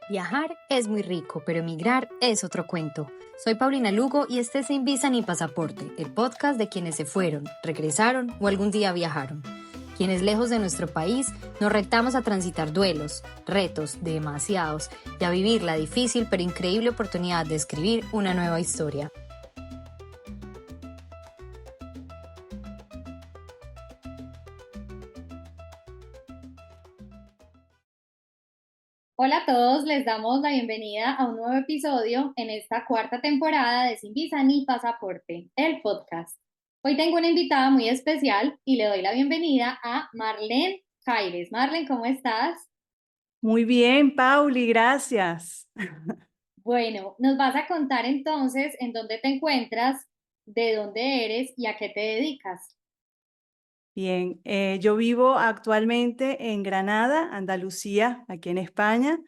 Viajar es muy rico, pero emigrar es otro cuento. Soy Paulina Lugo y este es Sin Visa ni Pasaporte, el podcast de quienes se fueron, regresaron o algún día viajaron. Quienes lejos de nuestro país nos retamos a transitar duelos, retos, demasiados, y a vivir la difícil pero increíble oportunidad de escribir una nueva historia. Hola a todos, les damos la bienvenida a un nuevo episodio en esta cuarta temporada de Sin Visa ni Pasaporte, el podcast. Hoy tengo una invitada muy especial y le doy la bienvenida a Marlene Caires. Marlene, ¿cómo estás? Muy bien, Pauli, gracias. Bueno, nos vas a contar entonces en dónde te encuentras, de dónde eres y a qué te dedicas. Bien, yo vivo actualmente en Granada, Andalucía, aquí en España.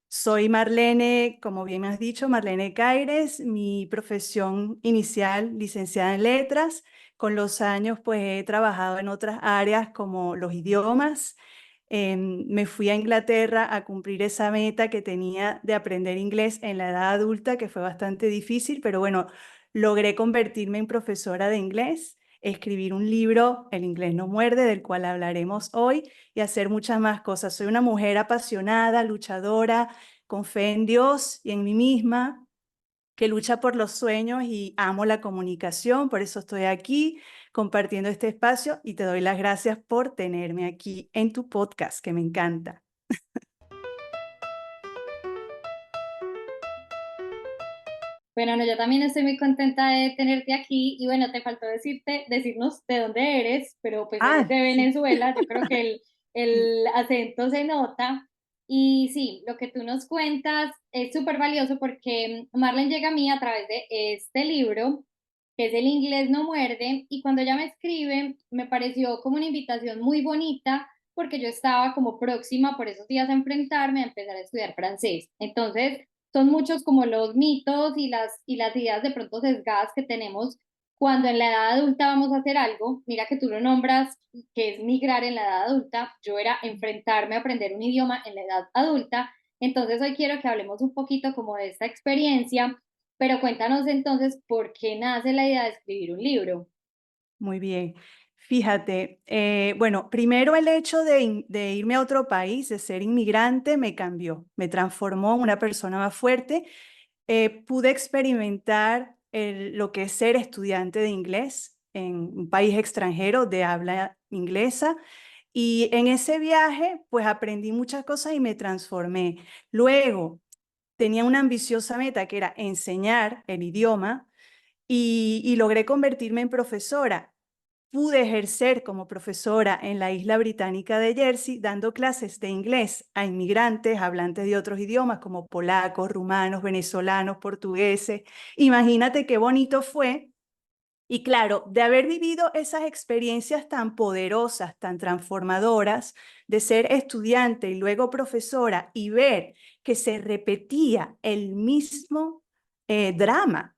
Soy Marlene, como bien me has dicho, Marlene Caires, mi profesión inicial, licenciada en letras. Con los años, pues he trabajado en otras áreas como los idiomas. Me fui a Inglaterra a cumplir esa meta que tenía de aprender inglés en la edad adulta, que fue bastante difícil, pero bueno, logré convertirme en profesora de inglés, escribir un libro, El inglés no muerde, del cual hablaremos hoy, y hacer muchas más cosas. Soy una mujer apasionada, luchadora, con fe en Dios y en mí misma, que lucha por los sueños y amo la comunicación. Por eso estoy aquí compartiendo este espacio y te doy las gracias por tenerme aquí en tu podcast, que me encanta. Bueno, no, yo también estoy muy contenta de tenerte aquí y bueno, te faltó decirnos de dónde eres, pero pues eres Ah, de sí. Venezuela, yo creo que el acento se nota y sí, lo que tú nos cuentas es súper valioso porque Marlene llega a mí a través de este libro, que es El inglés no muerde, y cuando ella me escribe me pareció como una invitación muy bonita porque yo estaba como próxima por esos días a enfrentarme a empezar a estudiar francés. Entonces, son muchos como los mitos y las ideas de pronto sesgadas que tenemos cuando en la edad adulta vamos a hacer algo. Mira que tú lo nombras, que es migrar en la edad adulta. Yo era enfrentarme a aprender un idioma en la edad adulta. Entonces hoy quiero que hablemos un poquito como de esta experiencia, pero cuéntanos entonces por qué nace la idea de escribir un libro. Muy bien. Fíjate, bueno, primero el hecho de irme a otro país, de ser inmigrante, me cambió, me transformó en una persona más fuerte. Pude experimentar lo que es ser estudiante de inglés en un país extranjero de habla inglesa. Y en ese viaje, pues aprendí muchas cosas y me transformé. Luego, tenía una ambiciosa meta que era enseñar el idioma y logré convertirme en profesora. Pude ejercer como profesora en la isla británica de Jersey, dando clases de inglés a inmigrantes, hablantes de otros idiomas como polacos, rumanos, venezolanos, portugueses. Imagínate qué bonito fue. Y claro, de haber vivido esas experiencias tan poderosas, tan transformadoras, de ser estudiante y luego profesora y ver que se repetía el mismo drama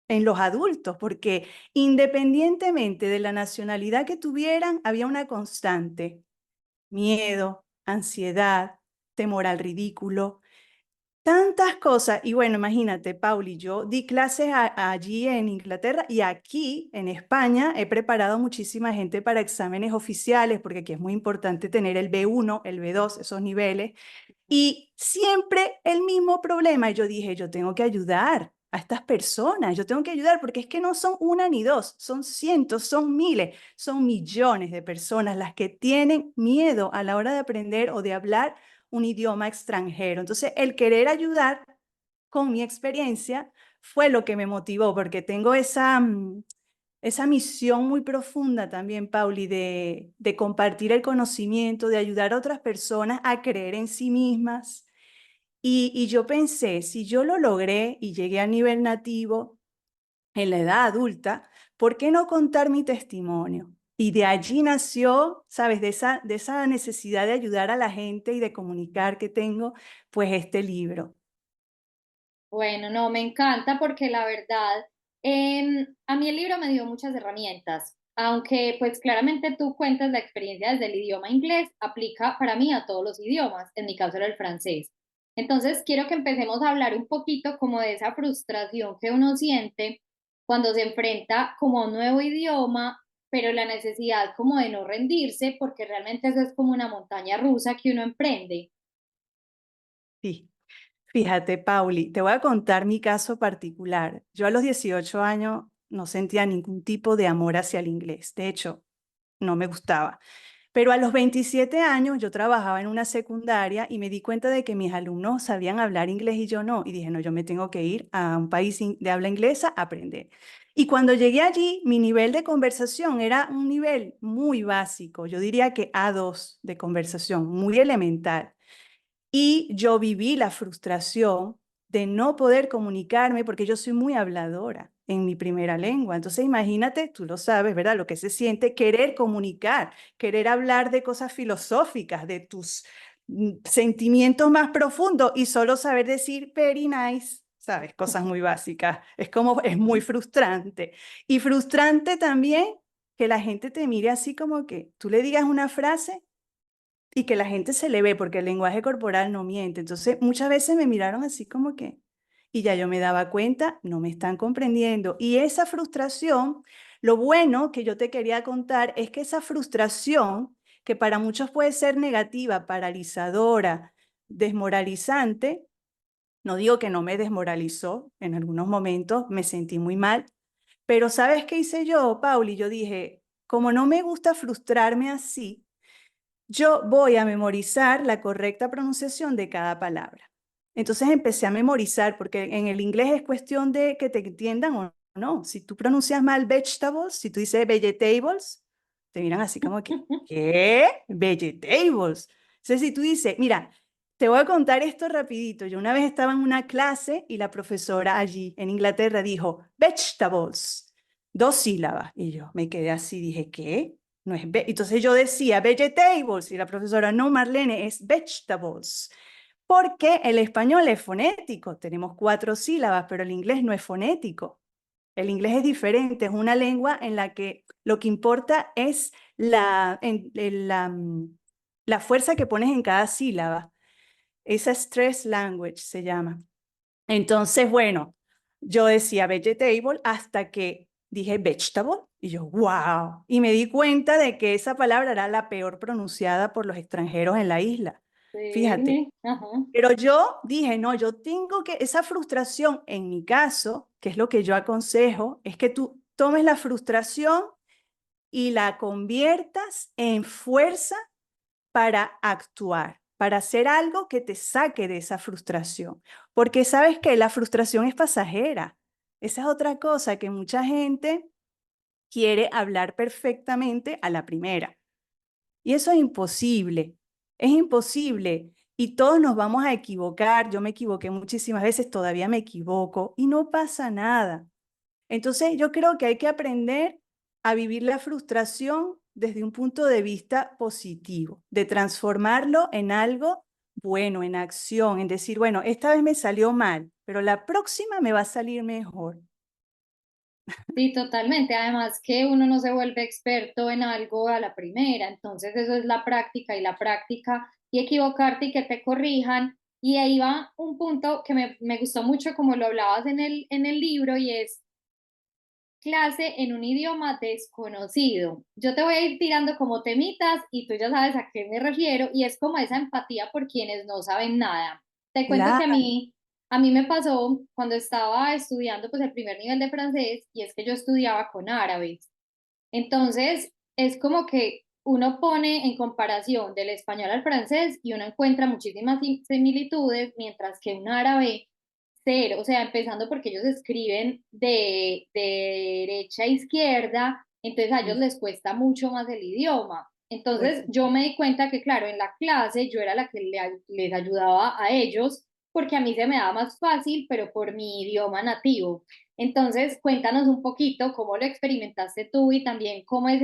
en los adultos, porque independientemente de la nacionalidad que tuvieran, había una constante: miedo, ansiedad, temor al ridículo, tantas cosas. Y bueno, imagínate, Pauli, yo di clases allí en Inglaterra y aquí en España he preparado muchísima gente para exámenes oficiales, porque aquí es muy importante tener el B1, el B2, esos niveles. Y siempre el mismo problema. Y yo dije, yo tengo que ayudar a estas personas, yo tengo que ayudar porque es que no son una ni dos, son cientos, son miles, son millones de personas las que tienen miedo a la hora de aprender o de hablar un idioma extranjero. Entonces, el querer ayudar con mi experiencia fue lo que me motivó, porque tengo esa misión muy profunda también, Pauli, de compartir el conocimiento, de ayudar a otras personas a creer en sí mismas. Y yo pensé, si yo lo logré y llegué a nivel nativo en la edad adulta, ¿por qué no contar mi testimonio? Y de allí nació, ¿sabes? De esa necesidad de ayudar a la gente y de comunicar que tengo, pues este libro. Bueno, no, me encanta porque la verdad, a mí el libro me dio muchas herramientas. Aunque pues claramente tú cuentas la experiencia desde el idioma inglés, aplica para mí a todos los idiomas, en mi caso era el francés. Entonces quiero que empecemos a hablar un poquito como de esa frustración que uno siente cuando se enfrenta como a un nuevo idioma, pero la necesidad como de no rendirse, porque realmente eso es como una montaña rusa que uno emprende. Sí. Fíjate, Pauli, te voy a contar mi caso particular. Yo a los 18 años no sentía ningún tipo de amor hacia el inglés. De hecho, no me gustaba. Pero a los 27 años yo trabajaba en una secundaria y me di cuenta de que mis alumnos sabían hablar inglés y yo no. Y dije, no, yo me tengo que ir a un país de habla inglesa a aprender. Y cuando llegué allí, mi nivel de conversación era un nivel muy básico. Yo diría que A2 de conversación, muy elemental. Y yo viví la frustración de no poder comunicarme porque yo soy muy habladora en mi primera lengua. Entonces imagínate, tú lo sabes, ¿verdad? Lo que se siente querer comunicar, querer hablar de cosas filosóficas, de tus sentimientos más profundos y solo saber decir very nice, ¿sabes? Cosas muy básicas. Es como, es muy frustrante. Y frustrante también que la gente te mire así como que tú le digas una frase y que la gente se le ve porque el lenguaje corporal no miente. Entonces, muchas veces me miraron así como que, y ya yo me daba cuenta, no me están comprendiendo. Y esa frustración, lo bueno que yo te quería contar es que esa frustración, que para muchos puede ser negativa, paralizadora, desmoralizante, no digo que no me desmoralizó, en algunos momentos me sentí muy mal, pero ¿sabes qué hice yo, Pauli? Yo dije, como no me gusta frustrarme así, yo voy a memorizar la correcta pronunciación de cada palabra. Entonces empecé a memorizar, porque en el inglés es cuestión de que te entiendan o no. Si tú pronuncias mal vegetables, si tú dices vegetables, te miran así como que, ¿qué? Vegetables. Entonces si tú dices, mira, te voy a contar esto rapidito. Yo una vez estaba en una clase y la profesora allí en Inglaterra dijo, vegetables, dos sílabas. Y yo me quedé así, dije, ¿qué? No es entonces yo decía vegetables y la profesora, no, Marlene, es vegetables. Porque el español es fonético, tenemos cuatro sílabas, pero el inglés no es fonético. El inglés es diferente, es una lengua en la que lo que importa es la fuerza que pones en cada sílaba. Esa stress language se llama. Entonces, bueno, yo decía vegetable hasta que dije vegetable y yo, wow. Y me di cuenta de que esa palabra era la peor pronunciada por los extranjeros en la isla. Fíjate. Sí, ajá. Pero yo dije, no, yo tengo que, esa frustración, en mi caso, que es lo que yo aconsejo, es que tú tomes la frustración y la conviertas en fuerza para actuar, para hacer algo que te saque de esa frustración. Porque sabes que la frustración es pasajera. Esa es otra cosa que mucha gente quiere hablar perfectamente a la primera. Y eso es imposible. Es imposible. Y todos nos vamos a equivocar. Yo me equivoqué muchísimas veces, todavía me equivoco y no pasa nada. Entonces, yo creo que hay que aprender a vivir la frustración desde un punto de vista positivo, de transformarlo en algo bueno, en acción, en decir, bueno, esta vez me salió mal, pero la próxima me va a salir mejor. Sí, totalmente. Además que uno no se vuelve experto en algo a la primera, entonces eso es la práctica y equivocarte y que te corrijan. Y ahí va un punto que me gustó mucho como lo hablabas en el libro y es clase en un idioma desconocido. Yo te voy a ir tirando como temitas y tú ya sabes a qué me refiero y es como esa empatía por quienes no saben nada. Te cuento que Claro, a mí me pasó cuando estaba estudiando pues el primer nivel de francés y es que yo estudiaba con árabes. Entonces es como que uno pone en comparación del español al francés y uno encuentra muchísimas similitudes, mientras que un árabe cero, o sea, empezando porque ellos escriben de derecha a izquierda, entonces a ellos sí, les cuesta mucho más el idioma. pues Entonces yo me di cuenta que, claro, en la clase yo era la que les ayudaba a ellos, porque a mí se me daba más fácil, pero por mi idioma nativo. Entonces, cuéntanos un poquito cómo lo experimentaste tú y también cómo es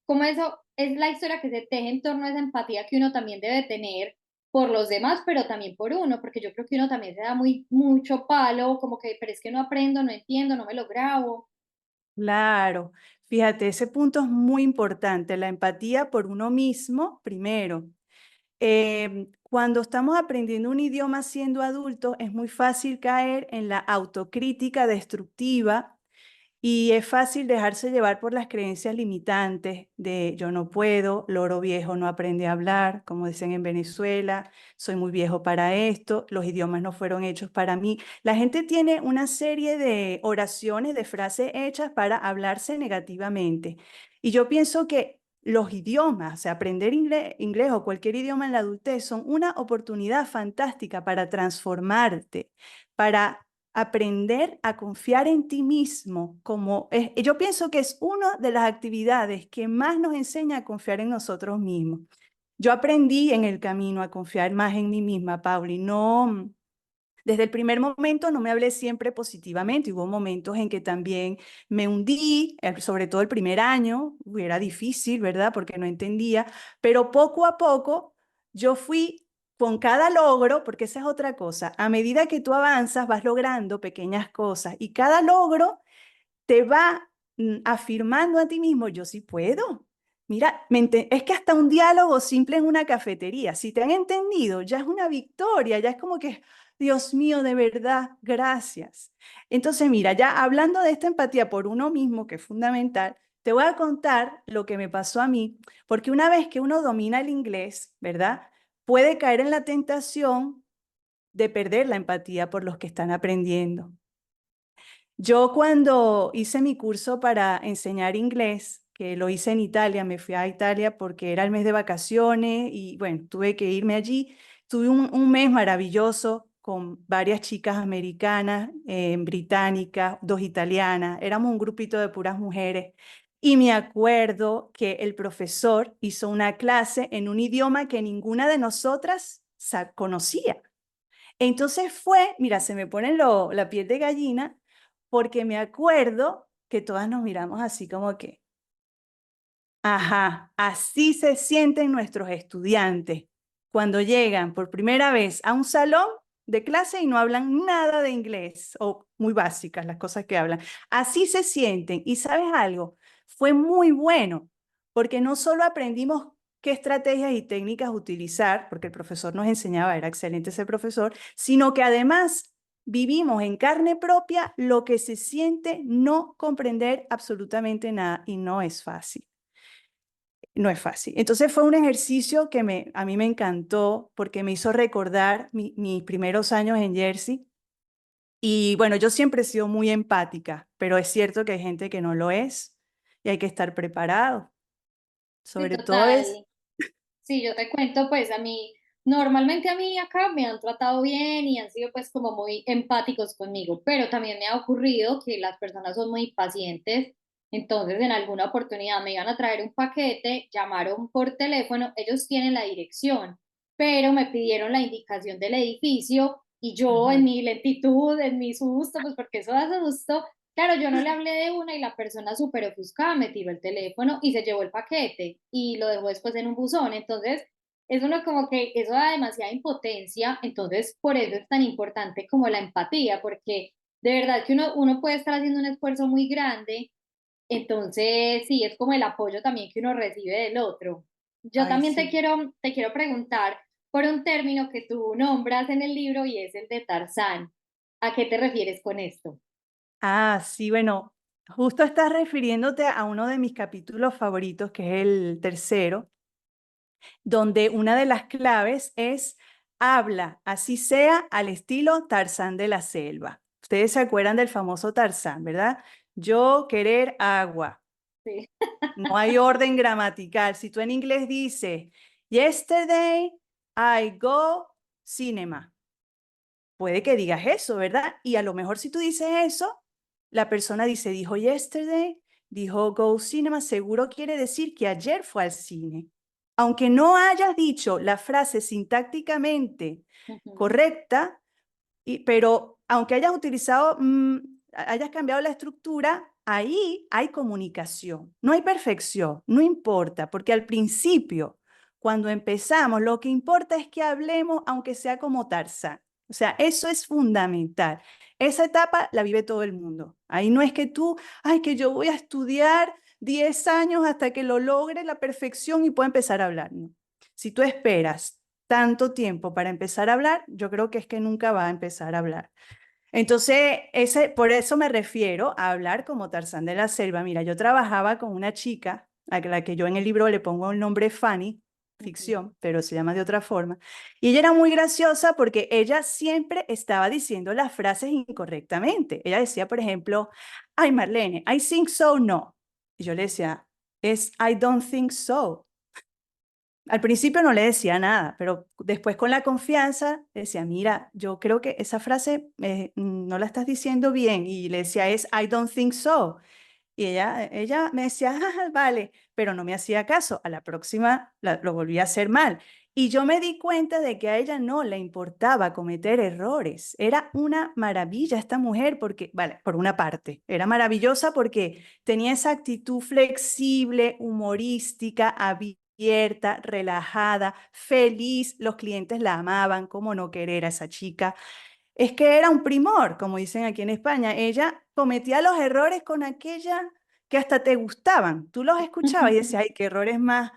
cómo eso es la historia que se teje en torno a esa empatía que uno también debe tener por los demás, pero también por uno, porque yo creo que uno también se da mucho palo, como que, pero es que no aprendo, no entiendo, no me lo grabo. claro. Fíjate, ese punto es muy importante, la empatía por uno mismo primero. Cuando estamos aprendiendo un idioma siendo adultos, es muy fácil caer en la autocrítica destructiva y es fácil dejarse llevar por las creencias limitantes de yo no puedo, loro viejo no aprende a hablar, como dicen en Venezuela, soy muy viejo para esto, los idiomas no fueron hechos para mí. La gente tiene una serie de oraciones, de frases hechas para hablarse negativamente. Y yo pienso que los idiomas, o sea, aprender inglés o cualquier idioma en la adultez son una oportunidad fantástica para transformarte, para aprender a confiar en ti mismo, yo pienso que es una de las actividades que más nos enseña a confiar en nosotros mismos. Yo aprendí en el camino a confiar más en mí misma, Pauli. No, desde el primer momento no me hablé siempre positivamente. Hubo momentos en que también me hundí, sobre todo el primer año, era difícil, ¿verdad? Porque no entendía, pero poco a poco yo fui con cada logro, porque esa es otra cosa, a medida que tú avanzas vas logrando pequeñas cosas y cada logro te va afirmando a ti mismo, yo sí puedo. Mira, es que hasta un diálogo simple en una cafetería, si te han entendido, ya es una victoria, ya es como que, Dios mío, de verdad, gracias. Entonces, mira, ya hablando de esta empatía por uno mismo, que es fundamental, te voy a contar lo que me pasó a mí, porque una vez que uno domina el inglés, ¿verdad? Puede caer en la tentación de perder la empatía por los que están aprendiendo. Yo cuando hice mi curso para enseñar inglés, que lo hice en Italia, me fui a Italia porque era el mes de vacaciones y bueno, tuve que irme allí. Tuve un mes maravilloso con varias chicas americanas, británicas, dos italianas, éramos un grupito de puras mujeres. Y me acuerdo que el profesor hizo una clase en un idioma que ninguna de nosotras conocía. Entonces fue, mira, se me pone la piel de gallina porque me acuerdo que todas nos miramos así como que, ajá, así se sienten nuestros estudiantes cuando llegan por primera vez a un salón de clase y no hablan nada de inglés o muy básicas las cosas que hablan. Así se sienten. Y ¿sabes algo? Fue muy bueno porque no solo aprendimos qué estrategias y técnicas utilizar, porque el profesor nos enseñaba, era excelente ese profesor, sino que además vivimos en carne propia lo que se siente no comprender absolutamente nada y no es fácil. No es fácil. Entonces fue un ejercicio que a mí me encantó porque me hizo recordar mis primeros años en Jersey. Y bueno, yo siempre he sido muy empática, pero es cierto que hay gente que no lo es y hay que estar preparado. Sí, Sobre todo es, total. Sí, yo te cuento, pues normalmente a mí acá me han tratado bien y han sido pues como muy empáticos conmigo, pero también me ha ocurrido que las personas son muy impacientes, entonces en alguna oportunidad me iban a traer un paquete, llamaron por teléfono, ellos tienen la dirección, pero me pidieron la indicación del edificio y yo en ajá, mi lentitud, en mi susto, pues porque eso da susto. Claro, yo no le hablé de una y la persona súper ofuscada me tiró el teléfono y se llevó el paquete y lo dejó después en un buzón. Entonces, es uno como que eso da demasiada impotencia. Entonces, por eso es tan importante como la empatía, porque de verdad que uno puede estar haciendo un esfuerzo muy grande. Entonces, sí, es como el apoyo también que uno recibe del otro. Yo ay, también sí. te quiero preguntar por un término que tú nombras en el libro y es el de Tarzán. ¿A qué te refieres con esto? Ah, sí, bueno, justo estás refiriéndote a uno de mis capítulos favoritos, que es el tercero, donde una de las claves es habla, así sea, al estilo Tarzán de la selva. Ustedes se acuerdan del famoso Tarzán, ¿verdad? Yo querer agua. Sí. No hay orden gramatical. Si tú en inglés dices, yesterday I go cinema, puede que digas eso, ¿verdad? Y a lo mejor si tú dices eso, la persona dice, dijo yesterday, dijo go cinema, seguro quiere decir que ayer fue al cine. Aunque no hayas dicho la frase sintácticamente Ujú. correcta, pero aunque hayas utilizado, hayas cambiado la estructura, ahí hay comunicación. No hay perfección, no importa, porque al principio, cuando empezamos, lo que importa es que hablemos, aunque sea como Tarzán. O sea, eso es fundamental. Esa etapa la vive todo el mundo. Ahí no es que tú, ay, que yo voy a estudiar 10 años hasta que lo logre la perfección y pueda empezar a hablar. No. Si tú esperas tanto tiempo para empezar a hablar, yo creo que es que nunca va a empezar a hablar. Entonces, por eso me refiero a hablar como Tarzán de la Selva. Mira, yo trabajaba con una chica, a la que yo en el libro le pongo el nombre Fanny, Ujú. ficción, pero se llama de otra forma. Y ella era muy graciosa porque ella siempre estaba diciendo las frases incorrectamente. Ella decía, por ejemplo, ay, Marlene, I think so, no. Y yo le decía, es I don't think so. Al principio no le decía nada, pero después con la confianza decía, mira, yo creo que esa frase no la estás diciendo bien. Y le decía, es I don't think so. Y ella me decía, "Ah, vale", pero no me hacía caso. A la próxima lo volví a hacer mal. Y yo me di cuenta de que a ella no le importaba cometer errores. Era una maravilla esta mujer porque, vale, por una parte, era maravillosa porque tenía esa actitud flexible, humorística, abierta, relajada, feliz. Los clientes la amaban, cómo no querer a esa chica. Es que era un primor, como dicen aquí en España. Ella cometía los errores con aquella que hasta te gustaban. Tú los escuchabas y decías, ay, qué errores más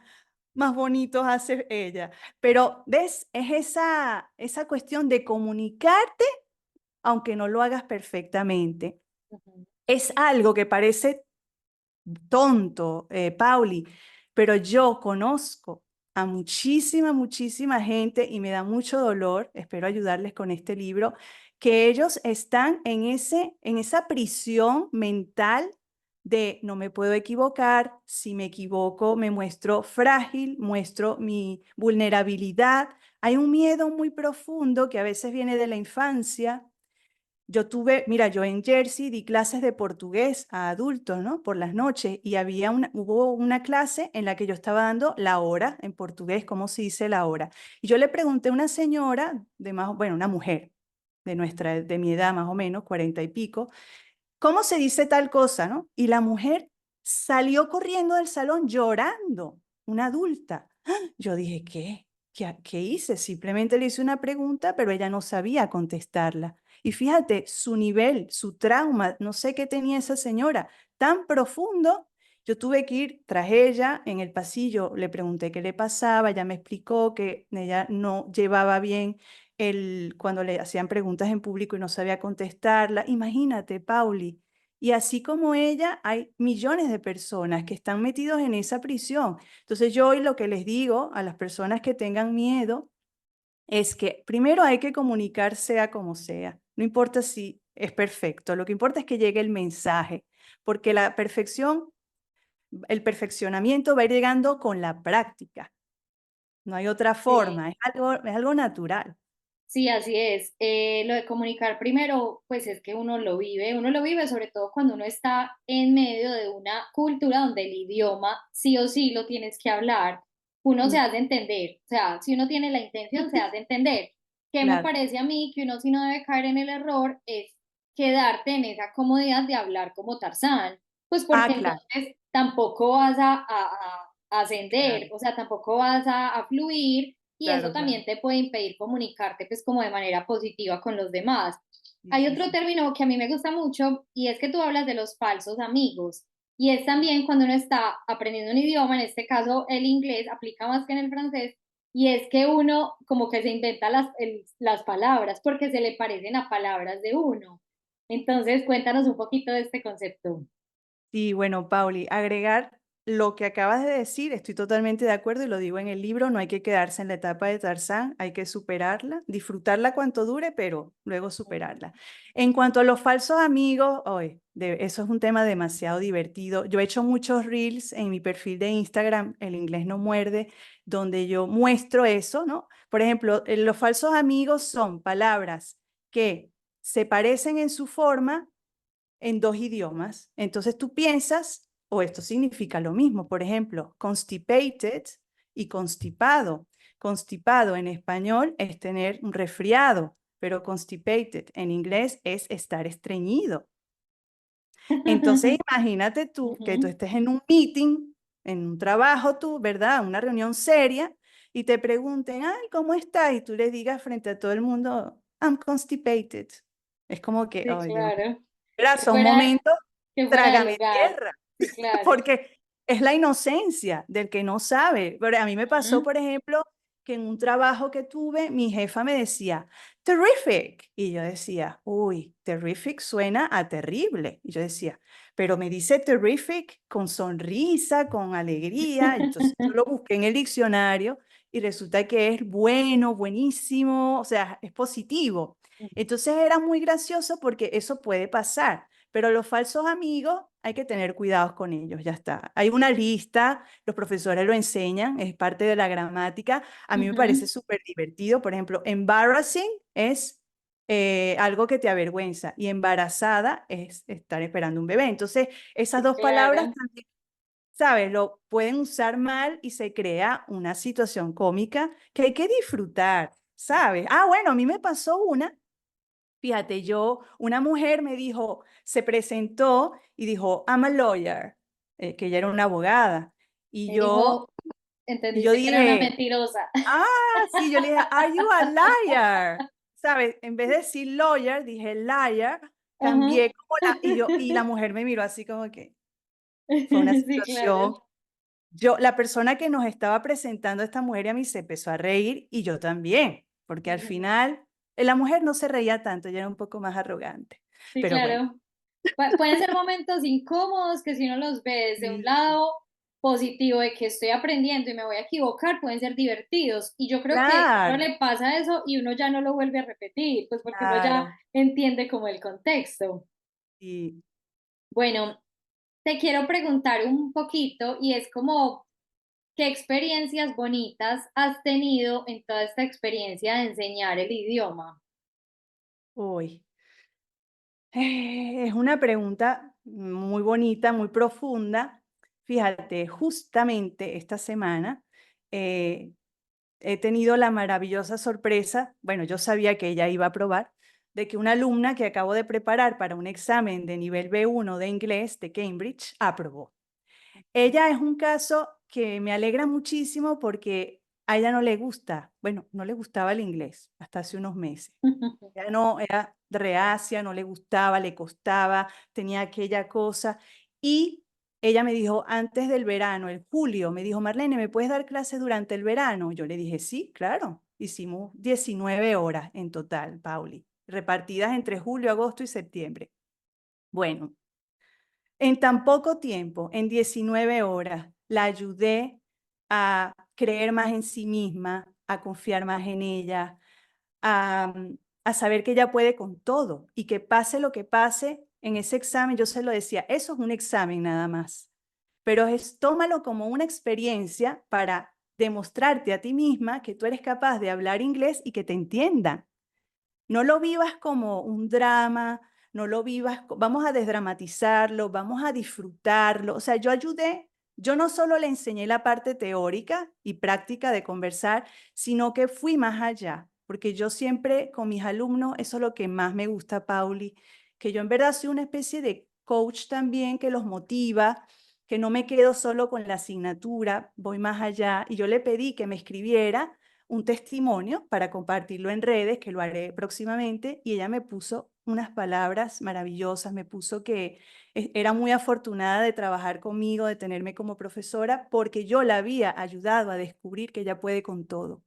bonitos hace ella. Pero, ¿ves? Es esa cuestión de comunicarte, aunque no lo hagas perfectamente. Ujú. Es algo que parece tonto, Pauli, pero yo conozco a muchísima gente y me da mucho dolor, espero ayudarles con este libro, que ellos están en esa prisión mental de no me puedo equivocar, si me equivoco me muestro frágil, muestro mi vulnerabilidad. Hay un miedo muy profundo que a veces viene de la infancia. Yo tuve, mira, yo en Jersey di clases de portugués a adultos, ¿no? Por las noches y hubo una clase en la que yo estaba dando la hora en portugués, cómo se dice la hora. Y yo le pregunté a una señora bueno, una mujer de mi edad más o menos, 40 y pico, ¿cómo se dice tal cosa, no? Y la mujer salió corriendo del salón llorando, una adulta. Yo dije, ¿Qué hice? Simplemente le hice una pregunta, pero ella no sabía contestarla. Y fíjate, su nivel, su trauma, no sé qué tenía esa señora, tan profundo. Yo tuve que ir tras ella en el pasillo, le pregunté qué le pasaba, ella me explicó que ella no llevaba bien cuando le hacían preguntas en público y no sabía contestarla. Imagínate, Pauli. Y así como ella, hay millones de personas que están metidos en esa prisión. Entonces yo hoy lo que les digo a las personas que tengan miedo es que primero hay que comunicar sea como sea. No importa si es perfecto, lo que importa es que llegue el mensaje, porque la perfección, el perfeccionamiento va a ir llegando con la práctica. No hay otra Sí. forma, es algo natural. Sí, así es. Lo de comunicar primero, pues es que uno lo vive sobre todo cuando uno está en medio de una cultura donde el idioma sí o sí lo tienes que hablar, uno se Mm. hace entender, o sea, si uno tiene la intención, se hace entender. ¿Qué me Claro. parece a mí que uno sí no debe caer en el error es quedarte en esa comodidad de hablar como Tarzán? Pues Ah, porque claro, entonces tampoco vas a ascender, claro, o sea, tampoco vas a fluir y eso claro, claro. también te puede impedir comunicarte pues como de manera positiva con los demás. Sí, Hay sí, otro sí. término que a mí me gusta mucho y es que tú hablas de los falsos amigos y es también cuando uno está aprendiendo un idioma, en este caso el inglés, aplica más que en el francés, y es que uno como que se inventa las palabras porque se le parecen a palabras de uno. Entonces, cuéntanos un poquito de este concepto. Sí, bueno, Pauli, agregar lo que acabas de decir, estoy totalmente de acuerdo y lo digo en el libro, no hay que quedarse en la etapa de Tarzán, hay que superarla, disfrutarla cuanto dure, pero luego superarla. En cuanto a los falsos amigos, hoy, eso es un tema demasiado divertido. Yo he hecho muchos reels en mi perfil de Instagram, El Inglés No Muerde, donde yo muestro eso, ¿no? Por ejemplo, los falsos amigos son palabras que se parecen en su forma en dos idiomas. Entonces tú piensas, o esto significa lo mismo, por ejemplo, constipated y constipado. Constipado en español es tener un resfriado, pero constipated en inglés es estar estreñido. Entonces imagínate tú que tú Ujú. estés en un meeting, en un trabajo tú, ¿verdad? Una reunión seria y te pregunten, ay, ¿cómo estás? Y tú le digas frente a todo el mundo, I'm constipated. Es como que, Sí, ay, Dios mío. claro. Mira, Que son fuera, momentos que fuera de trágame lugar. tierra, Sí, claro. porque es la inocencia del que no sabe. Pero a mí me pasó, Ujú. por ejemplo, que en un trabajo que tuve, mi jefa me decía, terrific. Y yo decía, uy, terrific suena a terrible. Y yo decía, pero me dice terrific con sonrisa, con alegría. Entonces yo lo busqué en el diccionario y resulta que es bueno, buenísimo, o sea, es positivo. Entonces era muy gracioso porque eso puede pasar. Pero los falsos amigos hay que tener cuidados con ellos, ya está. Hay una lista, los profesores lo enseñan, es parte de la gramática. A mí me parece Ujú. súper divertido. Por ejemplo, embarrassing es algo que te avergüenza y embarazada es estar esperando un bebé. Entonces, esas Sí, dos palabras claro. también, ¿sabes? Lo pueden usar mal y se crea una situación cómica que hay que disfrutar, ¿sabes? Ah, bueno, a mí me pasó una. Fíjate, una mujer me dijo, se presentó y dijo, I'm a lawyer, que ella era una abogada. Y Y dijo, yo, y yo entendiste que era una dije, mentirosa. ah, sí, yo le dije, are you a liar? ¿Sabes? En vez de decir lawyer, dije liar, Ajá. cambié como y la mujer me miró así como que fue una Sí, claro. situación. La persona que nos estaba presentando a esta mujer y a mí se empezó a reír y yo también, porque al Ujú. final la mujer no se reía tanto, ella era un poco más arrogante. Sí, Pero bueno. claro. Pueden ser momentos incómodos que si uno los ve desde un Sí, lado positivo de que estoy aprendiendo y me voy a equivocar, pueden ser divertidos. Y yo creo que a uno claro, le pasa eso y uno ya no lo vuelve a repetir, pues porque uno ya claro. entiende como el contexto. Y Bueno, te quiero preguntar un poquito y es como, ¿qué experiencias bonitas has tenido en toda esta experiencia de enseñar el idioma? uy, es una pregunta muy bonita, muy profunda. Fíjate, justamente esta semana eh, he tenido la maravillosa sorpresa, bueno, yo sabía que ella iba a aprobar, de que una alumna que acabo de preparar para un examen de nivel B1 de inglés de Cambridge aprobó. Ella es un caso que me alegra muchísimo porque a ella no le gusta, bueno, no le gustaba el inglés hasta hace unos meses. Ella no, era reacia, no le gustaba, le costaba, tenía aquella cosa. Y ella me dijo antes del verano, el julio, me dijo, Marlene, ¿me puedes dar clases durante el verano? Yo le dije, sí, claro. Hicimos 19 horas en total, Pauli, repartidas entre julio, agosto y septiembre. Bueno, en tan poco tiempo, en 19 horas, la ayudé a creer más en sí misma, a confiar más en ella, a saber que ella puede con todo y que pase lo que pase en ese examen, yo se lo decía, eso es un examen nada más, pero tómalo como una experiencia para demostrarte a ti misma que tú eres capaz de hablar inglés y que te entiendan. No lo vivas como un drama, no lo vivas, vamos a desdramatizarlo, vamos a disfrutarlo. O sea, yo ayudé, yo no solo le enseñé la parte teórica y práctica de conversar, sino que fui más allá, porque yo siempre con mis alumnos, eso es lo que más me gusta, Pauli, que yo en verdad soy una especie de coach también que los motiva, que no me quedo solo con la asignatura, voy más allá. Y yo le pedí que me escribiera un testimonio para compartirlo en redes, que lo haré próximamente, y ella me puso unas palabras maravillosas, me puso que era muy afortunada de trabajar conmigo, de tenerme como profesora, porque yo la había ayudado a descubrir que ella puede con todo.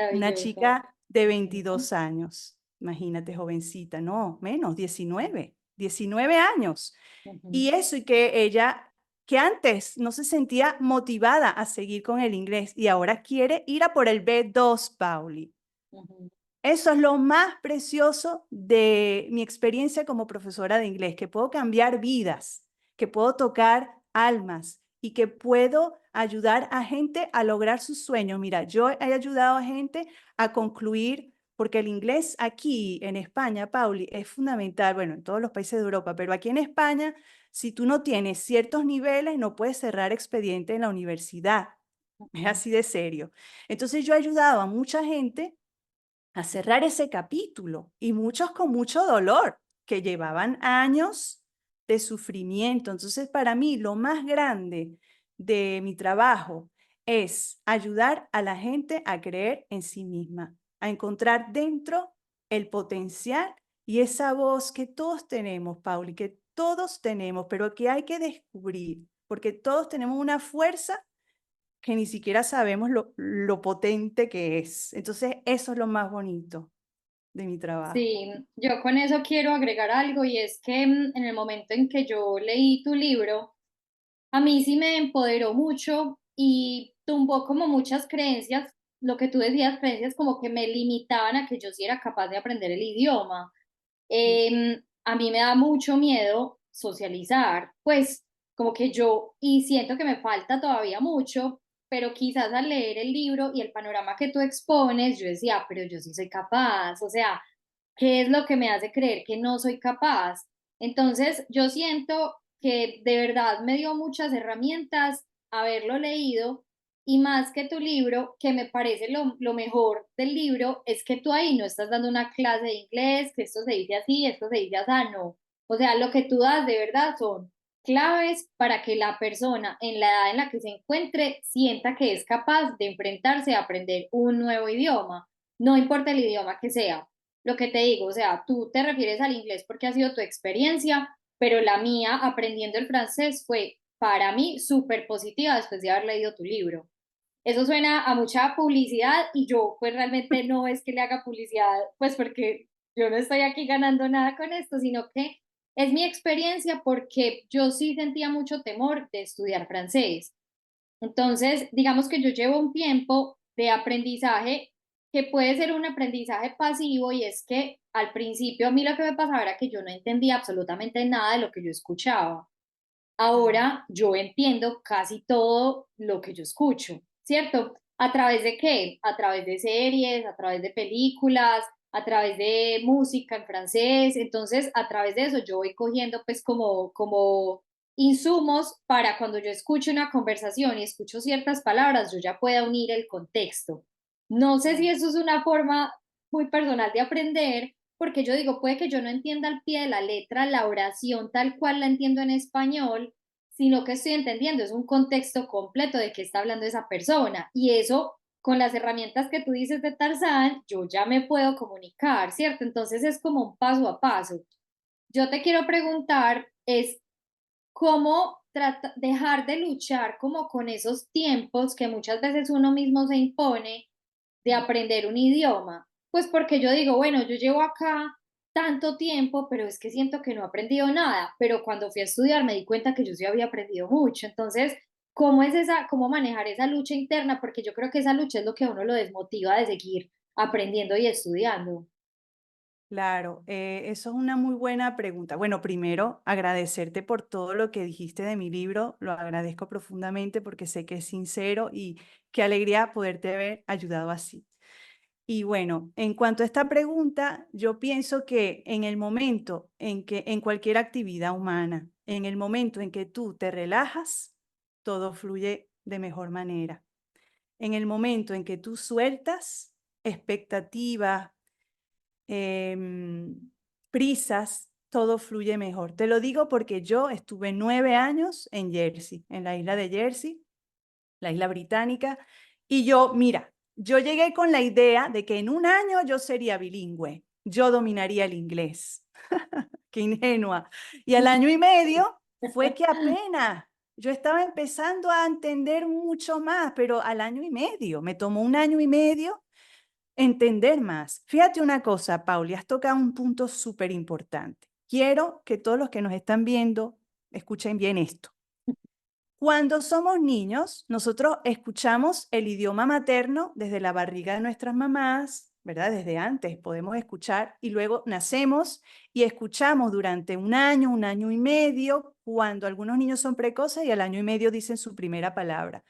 Una Maravilloso. chica de Ujú, 22 años, imagínate, jovencita, no, menos, 19 años. ujú, Y eso, y que ella, que antes no se sentía motivada a seguir con el inglés y ahora quiere ir a por el B2, Pauli. ujú. Eso es lo más precioso de mi experiencia como profesora de inglés, que puedo cambiar vidas, que puedo tocar almas y que puedo ayudar a gente a lograr sus sueños. Mira, yo he ayudado a gente a concluir, porque el inglés aquí en España, Pauli, es fundamental, bueno, en todos los países de Europa, pero aquí en España, si tú no tienes ciertos niveles, no puedes cerrar expediente en la universidad. Es Ujú. así de serio. Entonces yo he ayudado a mucha gente a cerrar ese capítulo y muchos con mucho dolor, que llevaban años de sufrimiento. Entonces, para mí, lo más grande de mi trabajo es ayudar a la gente a creer en sí misma, a encontrar dentro el potencial y esa voz que todos tenemos, Pauli, que todos tenemos, pero que hay que descubrir, porque todos tenemos una fuerza que ni siquiera sabemos lo potente que es. Entonces, eso es lo más bonito de mi trabajo. Sí, yo con eso quiero agregar algo y es que en el momento en que yo leí tu libro, a mí sí me empoderó mucho y tumbó como muchas creencias, lo que tú decías, creencias como que me limitaban a que yo sí era capaz de aprender el idioma. A mí me da mucho miedo socializar, pues como que yo, y siento que me falta todavía mucho, pero quizás al leer el libro y el panorama que tú expones, yo decía, pero yo sí soy capaz, o sea, ¿qué es lo que me hace creer que no soy capaz? Entonces, yo siento que de verdad me dio muchas herramientas haberlo leído y más que tu libro, que me parece lo mejor del libro, es que tú ahí no estás dando una clase de inglés, que esto se dice así, esto se dice así, no. O sea, lo que tú das de verdad son claves para que la persona en la edad en la que se encuentre sienta que es capaz de enfrentarse a aprender un nuevo idioma, no importa el idioma que sea. Lo que te digo, o sea, tú te refieres al inglés porque ha sido tu experiencia, pero la mía aprendiendo el francés fue para mí súper positiva después de haber leído tu libro. Eso suena a mucha publicidad y yo pues realmente no es que le haga publicidad, pues porque yo no estoy aquí ganando nada con esto, sino que es mi experiencia porque yo sí sentía mucho temor de estudiar francés. Entonces, digamos que yo llevo un tiempo de aprendizaje que puede ser un aprendizaje pasivo y es que al principio a mí lo que me pasaba era que yo no entendía absolutamente nada de lo que yo escuchaba. Claro. Ahora yo entiendo casi todo lo que yo escucho, ¿cierto? ¿A través de qué? A través de series, a través de películas, a través de música en francés. Entonces, a través de eso yo voy cogiendo pues como insumos para cuando yo escucho una conversación y escucho ciertas palabras, yo ya pueda unir el contexto. No sé si Claro. eso es una forma muy personal de aprender, porque yo digo, puede que yo no entienda al pie de la letra la oración tal cual la entiendo en español, sino que estoy entendiendo, es un contexto completo de qué está hablando esa persona. Y eso, con las herramientas que tú dices de Tarzán, yo ya me puedo comunicar, ¿cierto? Entonces es como un paso a paso. Yo te quiero preguntar, es cómo dejar de luchar como con esos tiempos que muchas veces uno mismo se impone de aprender un idioma. Pues porque yo digo, bueno, yo llevo acá tanto tiempo, pero es que siento que no he aprendido nada. Pero cuando fui a estudiar me di cuenta que yo sí había aprendido mucho. Entonces, ¿cómo es esa, cómo manejar esa lucha interna? Porque yo creo que esa lucha es lo que a uno lo desmotiva de seguir aprendiendo y estudiando. Claro, eso es una muy buena pregunta. Bueno, primero, agradecerte por todo lo que dijiste de mi libro. Lo agradezco profundamente porque sé que es sincero y qué alegría poderte haber ayudado así. Y bueno, en cuanto a esta pregunta, yo pienso que en el momento en que en cualquier actividad humana, en el momento en que tú te relajas, todo fluye de mejor manera. En el momento en que tú sueltas expectativas, prisas, todo fluye mejor. Te lo digo porque yo estuve 9 años en Jersey, en la isla de Jersey, la isla británica, y yo, mira, yo llegué con la idea de que en un año yo sería bilingüe, yo dominaría el inglés. Qué ingenua. Y al año y medio fue que apenas yo estaba empezando a entender mucho más, pero al año y medio, me tomó un año y medio entender más. Fíjate una cosa, Pauli, has tocado un punto súper importante. Quiero que todos los que nos están viendo escuchen bien esto. Cuando somos niños, nosotros escuchamos el idioma materno desde la barriga de nuestras mamás, ¿verdad? Desde antes podemos escuchar y luego nacemos y escuchamos durante un año y medio, cuando algunos niños son precoces y al año y medio dicen su primera palabra.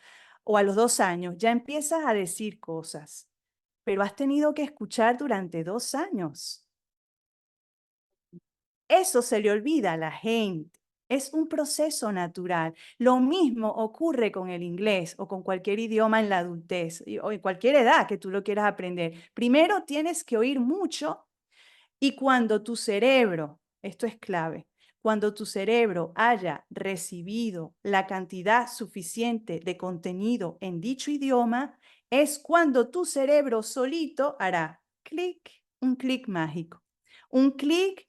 O a los 2 años ya empiezas a decir cosas, pero has tenido que escuchar durante 2 años. Eso se le olvida a la gente. Es un proceso natural. Lo mismo ocurre con el inglés o con cualquier idioma en la adultez o en cualquier edad que tú lo quieras aprender. Primero tienes que oír mucho y cuando tu cerebro, esto es clave, cuando tu cerebro haya recibido la cantidad suficiente de contenido en dicho idioma, es cuando tu cerebro solito hará clic, un clic mágico. Un clic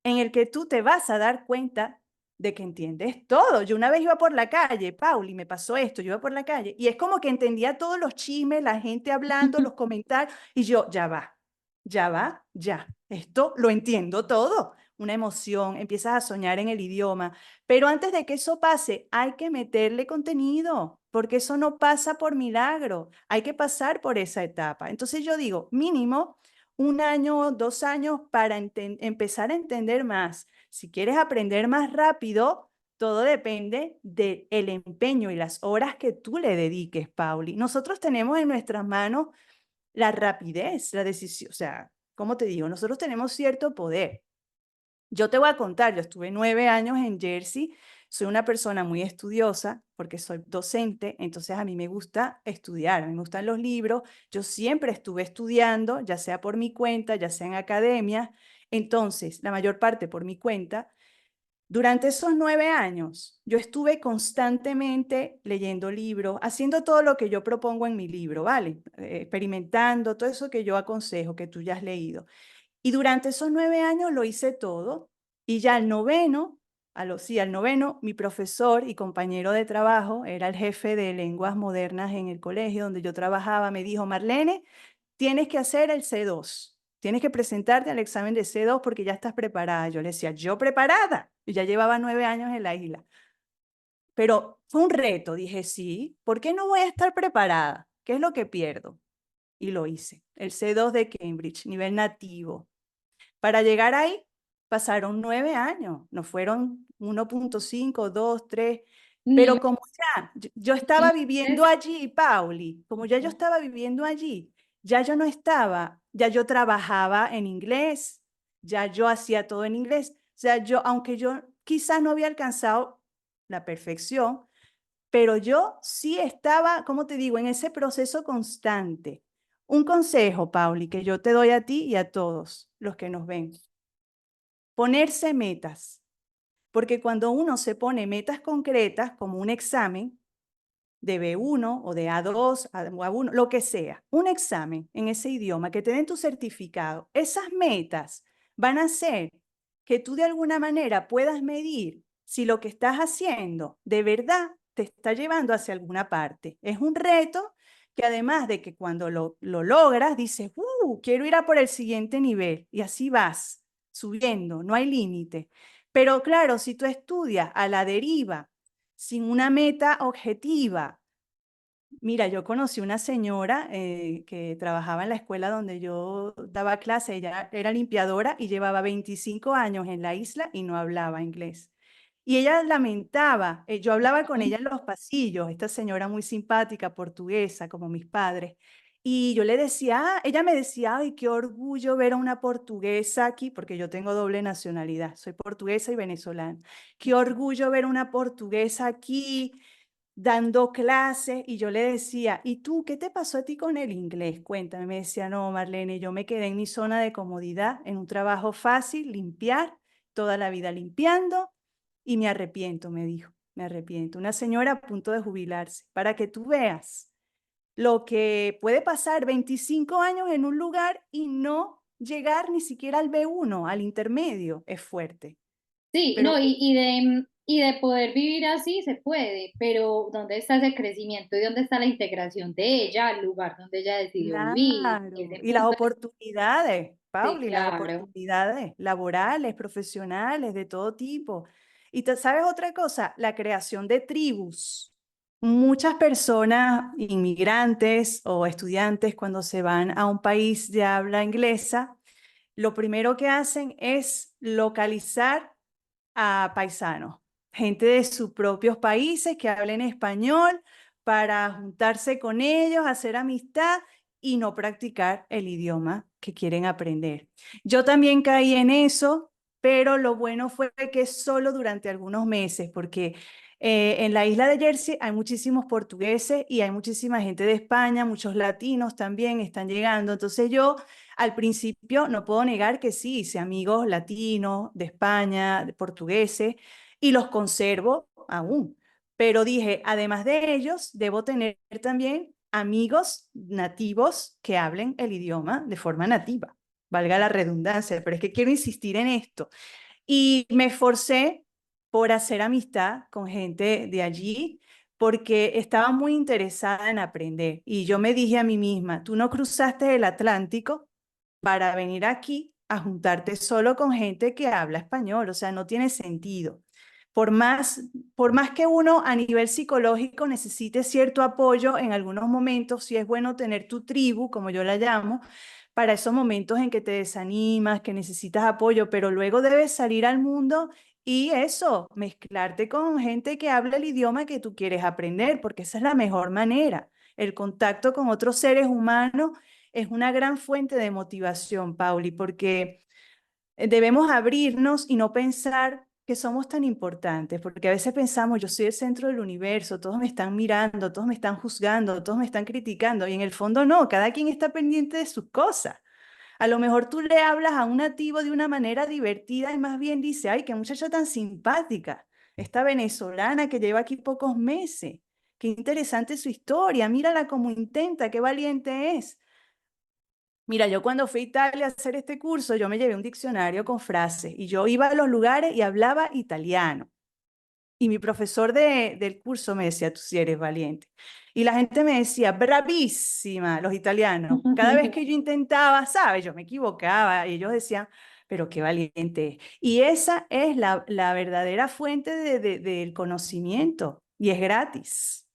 en el que tú te vas a dar cuenta de que entiendes todo. Yo una vez iba por la calle, Pauli, me pasó esto, yo iba por la calle y es como que entendía todos los chismes, la gente hablando, los comentarios y yo, ya va, ya, esto lo entiendo todo. Una emoción, empiezas a soñar en el idioma, pero antes de que eso pase, hay que meterle contenido, porque eso no pasa por milagro, hay que pasar por esa etapa. Entonces yo digo, mínimo 1 año, 2 años para empezar a entender más. Si quieres aprender más rápido, todo depende del empeño y las horas que tú le dediques, Pauli. Nosotros tenemos en nuestras manos la rapidez, la decisión, o sea, ¿cómo te digo? Nosotros tenemos cierto poder. Yo te voy a contar, yo estuve 9 años en Jersey, soy una persona muy estudiosa porque soy docente, entonces a mí me gusta estudiar, a mí me gustan los libros, yo siempre estuve estudiando, ya sea por mi cuenta, ya sea en academia, entonces la mayor parte por mi cuenta. Durante esos 9 años, yo estuve constantemente leyendo libros, haciendo todo lo que yo propongo en mi libro, ¿vale? Experimentando, todo eso que yo aconsejo, que tú ya has leído. Y durante esos 9 años lo hice todo. Y ya al noveno, al noveno, mi profesor y compañero de trabajo, era el jefe de lenguas modernas en el colegio donde yo trabajaba, me dijo, Marlene, tienes que hacer el C2. Tienes que presentarte al examen de C2 porque ya estás preparada. Yo le decía, ¿yo preparada? Y ya llevaba 9 años en la isla. Pero fue un reto. Dije, sí, ¿por qué no voy a estar preparada? ¿Qué es lo que pierdo? Y lo hice. El C2 de Cambridge, nivel nativo. Para llegar ahí pasaron 9 años, no fueron 1.5, 2, 3, Ni pero como ya yo estaba viviendo meses. allí, Pauli, como ya yo estaba viviendo allí, ya yo no estaba, ya yo trabajaba en inglés, ya yo hacía todo en inglés, o sea, yo, aunque yo quizás no había alcanzado la perfección, pero yo sí estaba, como te digo, en ese proceso constante. Un consejo, Pauli, que yo te doy a ti y a todos los que nos ven. Ponerse metas, porque cuando uno se pone metas concretas, como un examen de B1 o de A2, A1, lo que sea, un examen en ese idioma que te den tu certificado, esas metas van a hacer que tú de alguna manera puedas medir si lo que estás haciendo de verdad te está llevando hacia alguna parte. Es un reto que además de que cuando lo logras, dices, quiero ir a por el siguiente nivel y así vas subiendo, no hay límite. Pero claro, si tú estudias a la deriva, sin una meta objetiva. Mira, yo conocí una señora que trabajaba en la escuela donde yo daba clase, ella era limpiadora y llevaba 25 años en la isla y no hablaba inglés. Y ella lamentaba, yo hablaba con ella en los pasillos, esta señora muy simpática, portuguesa, como mis padres, y yo le decía, ella me decía, ay, qué orgullo ver a una portuguesa aquí, porque yo tengo doble nacionalidad, soy portuguesa y venezolana. Qué orgullo ver una portuguesa aquí dando clases y yo le decía, ¿y tú qué te pasó a ti con el inglés? Cuéntame. Me decía, no, Marlene, yo me quedé en mi zona de comodidad, en un trabajo fácil, limpiar, toda la vida limpiando y me arrepiento, me dijo, me arrepiento. Una señora a punto de jubilarse, para que tú veas lo que puede pasar 25 años en un lugar y no llegar ni siquiera al B1, al intermedio, es fuerte. Sí, Pero no, y de poder vivir así se puede, pero ¿dónde está ese crecimiento y dónde está la integración de ella al lugar donde ella decidió vivir? claro, Ese y las punto es, oportunidades, sí, Pauli, las claro. oportunidades laborales, profesionales, de todo tipo. Y sabes otra cosa, la creación de tribus. Muchas personas, inmigrantes o estudiantes, cuando se van a un país de habla inglesa, lo primero que hacen es localizar a paisanos, gente de sus propios países que hablen español para juntarse con ellos, hacer amistad y no practicar el idioma que quieren aprender. Yo también caí en eso, pero lo bueno fue que solo durante algunos meses, porque en la isla de Jersey hay muchísimos portugueses y hay muchísima gente de España, muchos latinos también están llegando. Entonces yo al principio no puedo negar que sí, hice amigos latinos, de España, de portugueses, y los conservo aún. Pero dije, además de ellos, debo tener también amigos nativos que hablen el idioma de forma nativa, valga la redundancia, pero es que quiero insistir en esto. Y me esforcé por hacer amistad con gente de allí porque estaba muy interesada en aprender. Y yo me dije a mí misma, tú no cruzaste el Atlántico para venir aquí a juntarte solo con gente que habla español, o sea, no tiene sentido. Por más, por más que uno a nivel psicológico necesite cierto apoyo en algunos momentos, sí es bueno tener tu tribu, como yo la llamo, para esos momentos en que te desanimas, que necesitas apoyo, pero luego debes salir al mundo y eso, mezclarte con gente que habla el idioma que tú quieres aprender, porque esa es la mejor manera. El contacto con otros seres humanos es una gran fuente de motivación, Pauli, porque debemos abrirnos y no pensar que somos tan importantes, porque a veces pensamos, yo soy el centro del universo, todos me están mirando, todos me están juzgando, todos me están criticando, y en el fondo no, cada quien está pendiente de sus cosas. A lo mejor tú le hablas a un nativo de una manera divertida y más bien dice, ay, qué muchacha tan simpática, esta venezolana que lleva aquí pocos meses, qué interesante su historia, mírala cómo intenta, qué valiente es. Mira, yo cuando fui a Italia a hacer este curso, yo me llevé un diccionario con frases y yo iba a los lugares y hablaba italiano. Y mi profesor del curso me decía, tú sí eres valiente. Y la gente me decía, bravísima, los italianos. Cada vez que yo intentaba, ¿sabes? Yo me equivocaba y ellos decían, pero qué valiente. Y esa es la verdadera fuente del conocimiento y es gratis.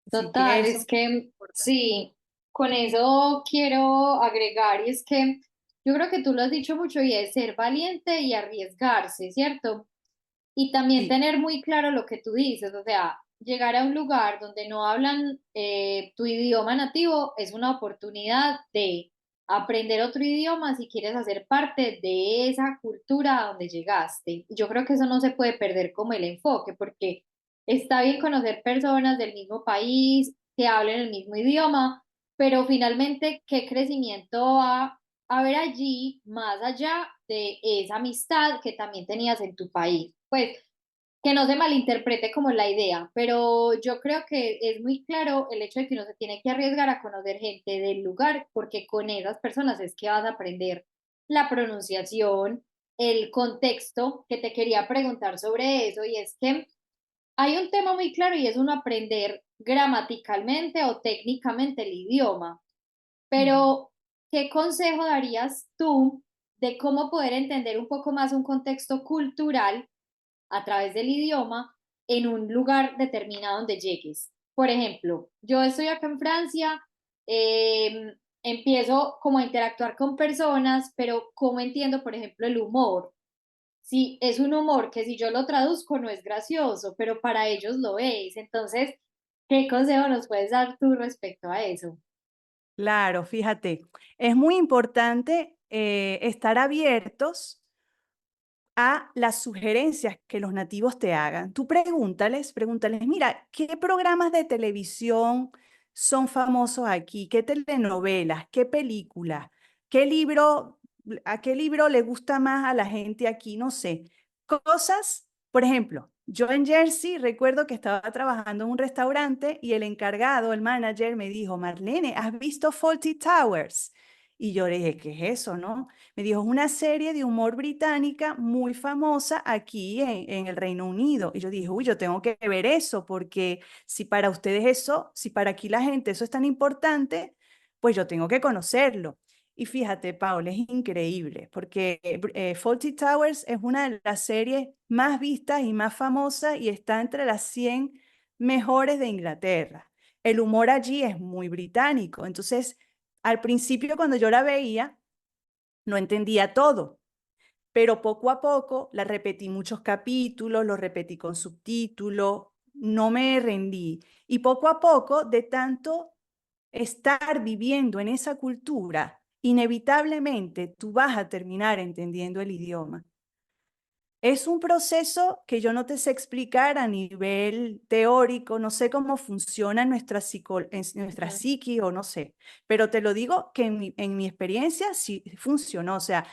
Así que Total, eso es es que importante. sí, con eso quiero agregar y es que yo creo que tú lo has dicho mucho y es ser valiente y arriesgarse, ¿cierto? Y también Sí. tener muy claro lo que tú dices, o sea, llegar a un lugar donde no hablan tu idioma nativo es una oportunidad de aprender otro idioma si quieres hacer parte de esa cultura a donde llegaste. Yo creo que eso no se puede perder como el enfoque, porque está bien conocer personas del mismo país que hablen el mismo idioma, pero finalmente, ¿qué crecimiento va a haber allí más allá de esa amistad que también tenías en tu país? Pues que no se malinterprete como la idea, pero yo creo que es muy claro el hecho de que uno se tiene que arriesgar a conocer gente del lugar, porque con esas personas es que vas a aprender la pronunciación, el contexto, que te quería preguntar sobre eso, y es que hay un tema muy claro y es uno aprender gramaticalmente o técnicamente el idioma, Mm. pero ¿qué consejo darías tú de cómo poder entender un poco más un contexto cultural a través del idioma en un lugar determinado donde llegues? Por ejemplo, yo estoy acá en Francia, empiezo como a interactuar con personas, pero ¿cómo entiendo, por ejemplo, el humor? Si es un humor que si yo lo traduzco no es gracioso, pero para ellos lo es. Entonces, ¿qué consejo nos puedes dar tú respecto a eso? Claro, fíjate, es muy importante estar abiertos a las sugerencias que los nativos te hagan. Tú pregúntales, mira, ¿qué programas de televisión son famosos aquí? ¿Qué telenovelas? ¿Qué películas? ¿Qué libro, a qué libro le gusta más a la gente aquí? No sé. Cosas, por ejemplo, yo en Jersey recuerdo que estaba trabajando en un restaurante y el encargado, el manager, me dijo, Marlene, ¿has visto Fawlty Towers? Y yo le dije, ¿qué es eso, no? Me dijo, es una serie de humor británica muy famosa aquí en el Reino Unido. Y yo dije, uy, yo tengo que ver eso, porque si para ustedes eso, si para aquí la gente eso es tan importante, pues yo tengo que conocerlo. Y fíjate, Paul, es increíble, porque Fawlty Towers es una de las series más vistas y más famosas y está entre las 100 mejores de Inglaterra. El humor allí es muy británico. Entonces, al principio cuando yo la veía, no entendía todo, pero poco a poco la repetí muchos capítulos, lo repetí con subtítulos, no me rendí. Y poco a poco, de tanto estar viviendo en esa cultura, inevitablemente tú vas a terminar entendiendo el idioma. Es un proceso que yo no te sé explicar a nivel teórico, no sé cómo funciona en nuestra Ujú. psiqui o no sé, pero te lo digo que en mi experiencia sí funcionó. O sea,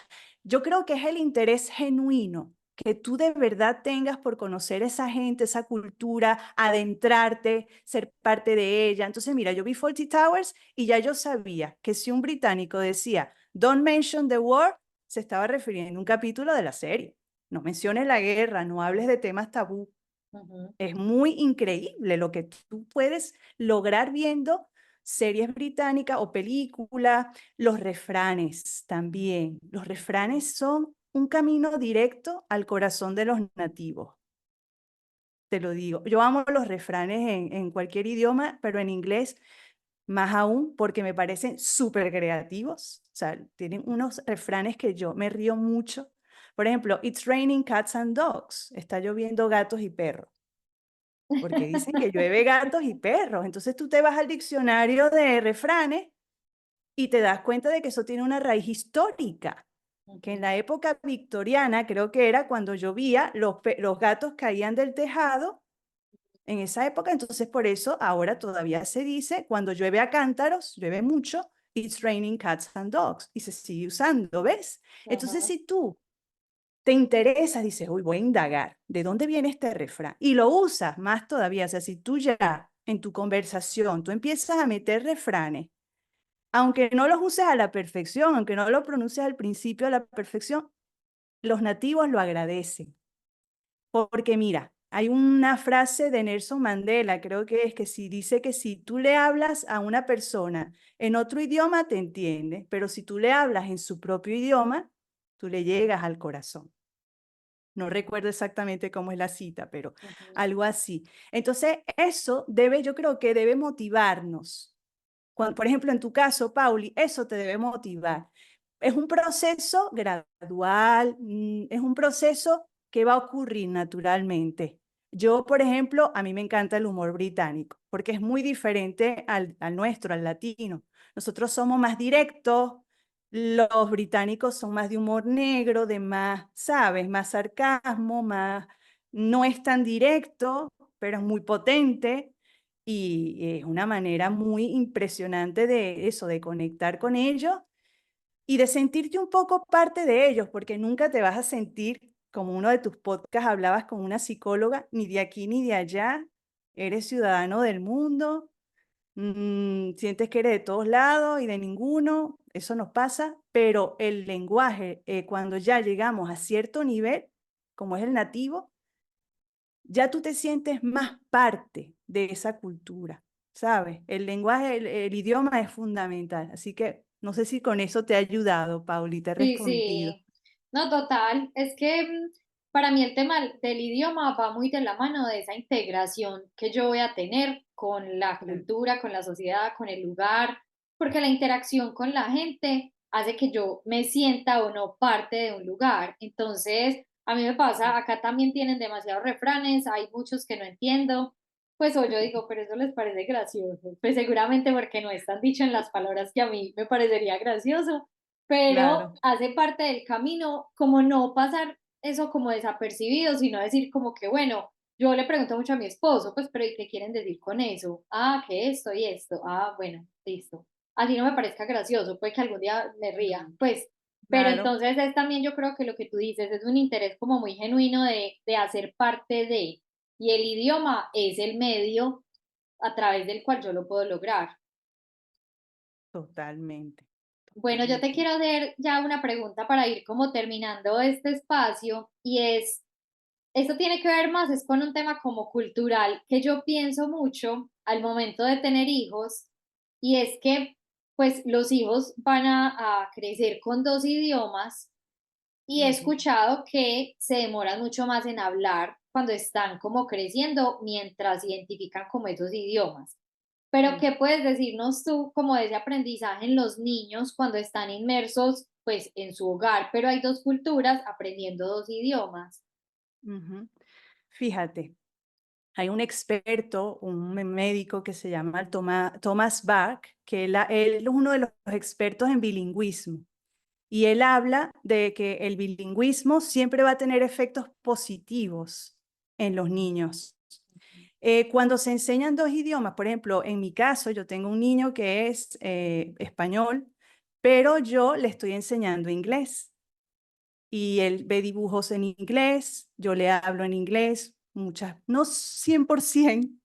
yo creo que es el interés genuino que tú de verdad tengas por conocer esa gente, esa cultura, adentrarte, ser parte de ella. Entonces, mira, yo vi Fawlty Towers y ya yo sabía que si un británico decía, Don't mention the war, se estaba refiriendo a un capítulo de la serie. no menciones la guerra, no hables de temas tabú. Ujú, Es muy increíble lo que tú puedes lograr viendo series británicas o películas, los refranes también. Los ujú, refranes son un camino directo al corazón de los nativos, te lo digo. Yo amo los refranes en cualquier idioma, pero en inglés más aún porque me parecen súper creativos. O sea, tienen unos refranes que yo me río mucho. Por ejemplo, It's raining cats and dogs. Está lloviendo gatos y perros. Porque dicen que llueve gatos y perros. Entonces tú te vas al diccionario de refranes y te das cuenta de que eso tiene una raíz histórica, que en ujú, la época victoriana, creo que era cuando llovía, los gatos caían del tejado en esa época, entonces por eso ahora todavía se dice, cuando llueve a cántaros, llueve mucho, it's raining cats and dogs, y se sigue usando, ¿ves? Entonces ajá, si tú te interesa, dices, uy, voy a indagar, ¿de dónde viene este refrán? Y lo usas más todavía, o sea, si tú ya en tu conversación, tú empiezas a meter refranes, aunque no los uses a la perfección, aunque no lo pronuncies al principio a la perfección, los nativos lo agradecen. Porque mira, hay una frase de Nelson Mandela, creo que es que si dice que si tú le hablas a una persona en otro idioma, te entiende, pero si tú le hablas en su propio idioma, tú le llegas al corazón. No recuerdo exactamente cómo es la cita, pero ujú. algo así. Entonces, eso debe, yo creo que debe motivarnos. Por ejemplo, en tu caso, Pauli, eso te debe motivar. Es un proceso gradual, es un proceso que va a ocurrir naturalmente. Yo, por ejemplo, a mí me encanta el humor británico, porque es muy diferente al nuestro, al latino. Nosotros somos más directos, los británicos son más de humor negro, de más, ¿sabes? Más sarcasmo, más, no es tan directo, pero es muy potente. Y es una manera muy impresionante de eso, de conectar con ellos y de sentirte un poco parte de ellos, porque nunca te vas a sentir, como uno de tus podcasts hablabas con una psicóloga, ni de aquí ni de allá. Eres ciudadano del mundo, sientes que eres de todos lados y de ninguno, eso nos pasa, pero el lenguaje, cuando ya llegamos a cierto nivel, como es el nativo, ya tú te sientes más parte de esa cultura, ¿sabes? El lenguaje, el idioma es fundamental. Así que no sé si con eso te ha ayudado, Pauli, te he Sí, respondido. sí, no, total. Es que para mí el tema del idioma va muy de la mano de esa integración que yo voy a tener con la Claro. cultura, con la sociedad, con el lugar, porque la interacción con la gente hace que yo me sienta o no parte de un lugar. Entonces, a mí me pasa, acá también tienen demasiados refranes, hay muchos que no entiendo. Pues o yo digo, pero eso les parece gracioso. Pues seguramente porque no están dicho en las palabras que a mí me parecería gracioso, pero Claro, hace parte del camino como no pasar eso como desapercibido, sino decir como que, bueno, yo le pregunto mucho a mi esposo, pues, pero ¿y qué quieren decir con eso? Ah, que esto y esto. Ah, bueno, listo. Así no me parezca gracioso, puede que algún día me ría, pues, pero claro, entonces es también yo creo que lo que tú dices es un interés como muy genuino de hacer parte de, y el idioma es el medio a través del cual yo lo puedo lograr. totalmente, Bueno, yo te totalmente. quiero hacer ya una pregunta para ir como terminando este espacio y es, esto tiene que ver más, es con un tema como cultural que yo pienso mucho al momento de tener hijos y es que pues los hijos van a crecer con dos idiomas y he Ujú, escuchado que se demoran mucho más en hablar cuando están como creciendo mientras identifican como esos idiomas. Pero, sí. ¿qué puedes decirnos tú como de ese aprendizaje en los niños cuando están inmersos pues en su hogar, pero hay dos culturas aprendiendo dos idiomas? Ujú. Fíjate, hay un experto, un médico que se llama Thomas Bach, que él es uno de los expertos en bilingüismo. Y él habla de que el bilingüismo siempre va a tener efectos positivos en los niños. Cuando se enseñan dos idiomas, por ejemplo, en mi caso, yo tengo un niño que es español, pero yo le estoy enseñando inglés y él ve dibujos en inglés, yo le hablo en inglés, muchas, no 100%,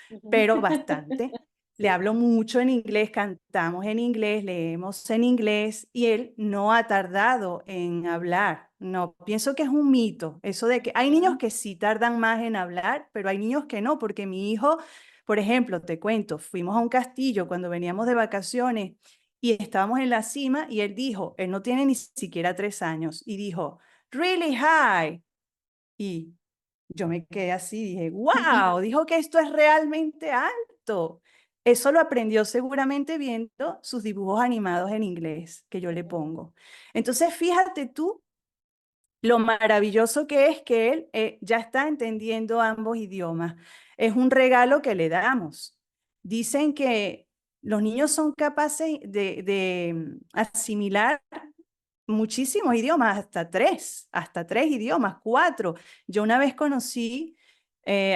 Ujú. pero bastante. Le hablo mucho en inglés, cantamos en inglés, leemos en inglés y él no ha tardado en hablar. No, pienso que es un mito, eso de que hay niños Ujú. que sí tardan más en hablar, pero hay niños que no, porque mi hijo, por ejemplo, te cuento, fuimos a un castillo cuando veníamos de vacaciones y estábamos en la cima y él dijo, él no tiene ni siquiera 3 años, y dijo, really high. Y yo me quedé así, dije, wow, dijo que esto es realmente alto. Eso lo aprendió seguramente viendo sus dibujos animados en inglés que yo le pongo. Entonces, fíjate tú lo maravilloso que es que él ya está entendiendo ambos idiomas. Es un regalo que le damos. Dicen que los niños son capaces de asimilar muchísimos idiomas, hasta tres idiomas, cuatro. Yo una vez conocí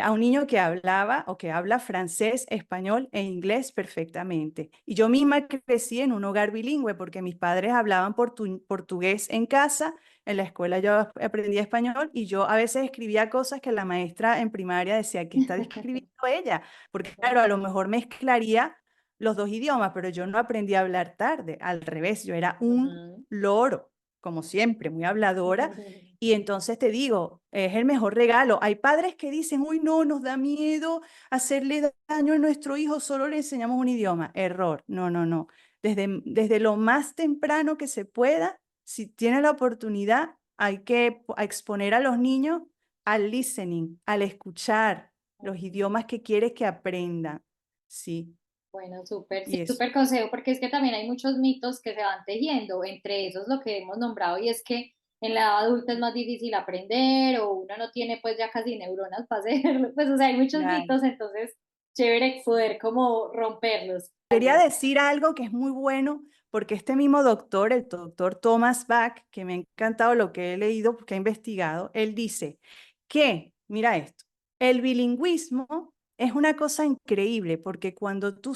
a un niño que hablaba o que habla francés, español e inglés perfectamente. Y yo misma crecí en un hogar bilingüe porque mis padres hablaban portugués en casa, en la escuela yo aprendí español y yo a veces escribía cosas que la maestra en primaria decía que está escribiendo ella, porque claro, a lo mejor mezclaría los dos idiomas, pero yo no aprendí a hablar tarde, al revés, yo era un Ujú. loro, como siempre, muy habladora. Y entonces te digo, es el mejor regalo. Hay padres que dicen, uy, no, nos da miedo hacerle daño a nuestro hijo, solo le enseñamos un idioma. Error, no, no, no. Desde lo más temprano que se pueda, si tiene la oportunidad, hay que exponer a los niños al listening, al escuchar los idiomas que quieres que aprendan. Sí, Bueno, súper, sí, y eso. súper consejo, porque es que también hay muchos mitos que se van tejiendo, entre esos lo que hemos nombrado, y es que en la edad adulta es más difícil aprender, o uno no tiene pues ya casi neuronas para hacerlo, pues o sea, hay muchos Claro. mitos, entonces chévere poder como romperlos. Quería decir algo que es muy bueno, porque este mismo doctor, el doctor Thomas Bach, que me ha encantado lo que he leído, porque ha investigado, él dice que, mira esto, el bilingüismo es una cosa increíble, porque cuando tú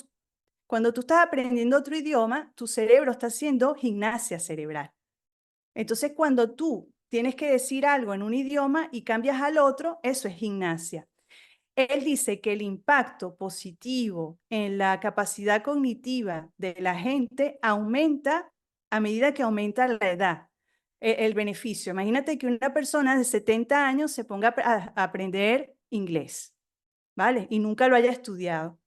estás aprendiendo otro idioma, tu cerebro está haciendo gimnasia cerebral. Entonces, cuando tú tienes que decir algo en un idioma y cambias al otro, eso es gimnasia. Él dice que el impacto positivo en la capacidad cognitiva de la gente aumenta a medida que aumenta la edad, el beneficio. Imagínate que una persona de 70 años se ponga a aprender inglés, ¿vale? Y nunca lo haya estudiado.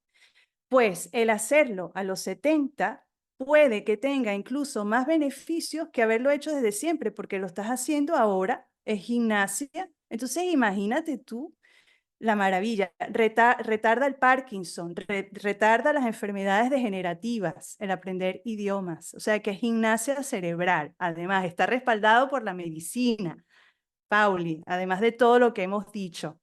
Pues el hacerlo a los 70 puede que tenga incluso más beneficios que haberlo hecho desde siempre, porque lo estás haciendo ahora, es gimnasia. Entonces imagínate tú la maravilla. Retarda el Parkinson, retarda las enfermedades degenerativas, el aprender idiomas. O sea que es gimnasia cerebral. Además, está respaldado por la medicina, Pauli, además de todo lo que hemos dicho.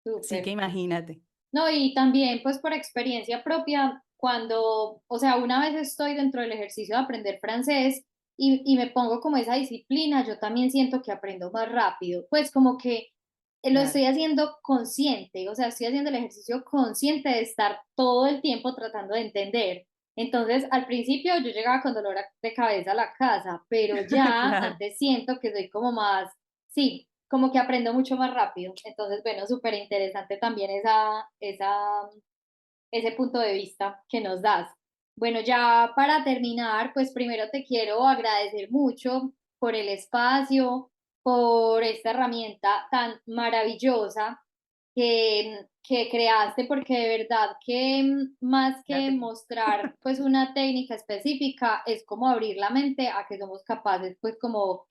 Así que Súper. imagínate. No, y también pues por experiencia propia, cuando, o sea, una vez estoy dentro del ejercicio de aprender francés y me pongo como esa disciplina, yo también siento que aprendo más rápido, pues como que lo Claro. estoy haciendo consciente, o sea, estoy haciendo el ejercicio consciente de estar todo el tiempo tratando de entender. Entonces, al principio yo llegaba con dolor de cabeza a la casa, pero ya Claro. antes siento que soy como más, sí, como que aprendo mucho más rápido. Entonces, bueno, súper interesante también ese punto de vista que nos das. Bueno, ya para terminar, pues primero te quiero agradecer mucho por el espacio, por esta herramienta tan maravillosa que creaste, porque de verdad que más que Fíjate. mostrar pues una técnica específica, es como abrir la mente a que somos capaces pues como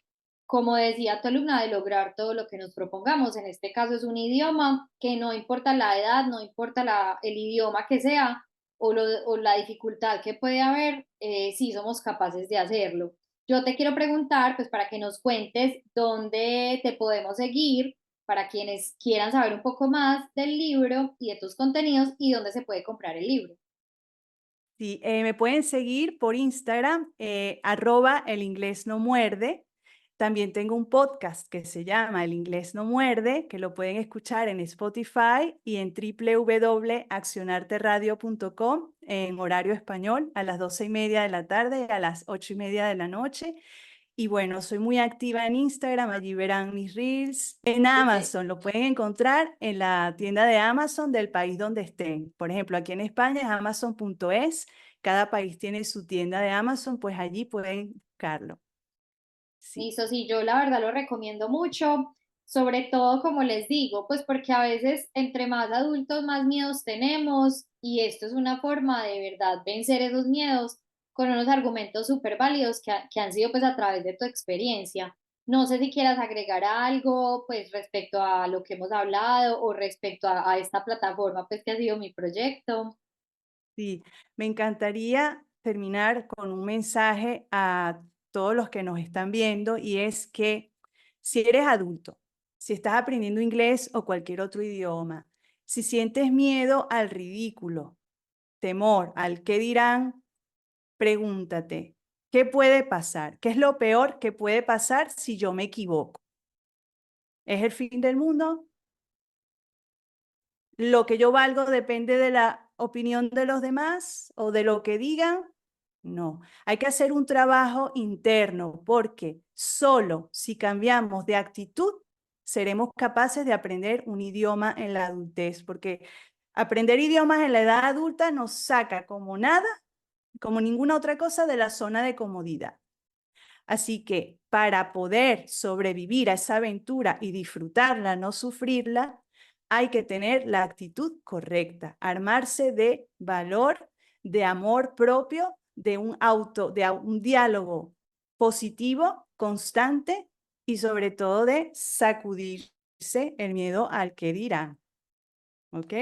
decía tu alumna, de lograr todo lo que nos propongamos. En este caso es un idioma que no importa la edad, no importa el idioma que sea o la dificultad que puede haber, sí somos capaces de hacerlo. Yo te quiero preguntar, pues para que nos cuentes dónde te podemos seguir, para quienes quieran saber un poco más del libro y de tus contenidos y dónde se puede comprar el libro. Sí, me pueden seguir por Instagram, @el inglés no muerde. También tengo un podcast que se llama El inglés no muerde, que lo pueden escuchar en Spotify y en www.accionarteradio.com en horario español a las 12:30 de la tarde y a las 8:30 de la noche. Y bueno, soy muy activa en Instagram, allí verán mis reels. En Súper. Amazon, lo pueden encontrar en la tienda de Amazon del país donde estén. Por ejemplo, aquí en España es amazon.es. Cada país tiene su tienda de Amazon, pues allí pueden buscarlo. Sí. Listo, sí, yo la verdad lo recomiendo mucho, sobre todo como les digo, pues porque a veces entre más adultos más miedos tenemos y esto es una forma de verdad vencer esos miedos con unos argumentos súper válidos que han sido pues a través de tu experiencia. No sé si quieras agregar algo pues respecto a lo que hemos hablado o respecto a esta plataforma pues que ha sido mi proyecto. Sí, me encantaría terminar con un mensaje a todos los que nos están viendo y es que si eres adulto, si estás aprendiendo inglés o cualquier otro idioma, si sientes miedo al ridículo, temor al qué dirán, pregúntate, ¿qué puede pasar? ¿Qué es lo peor que puede pasar si yo me equivoco? ¿Es el fin del mundo? ¿Lo que yo valgo depende de la opinión de los demás o de lo que digan? No, hay que hacer un trabajo interno porque solo si cambiamos de actitud seremos capaces de aprender un idioma en la adultez, porque aprender idiomas en la edad adulta nos saca como nada, como ninguna otra cosa de la zona de comodidad. Así que para poder sobrevivir a esa aventura y disfrutarla, no sufrirla, hay que tener la actitud correcta, armarse de valor, de amor propio, de un diálogo positivo, constante y sobre todo de sacudirse el miedo al que dirán. ¿Ok?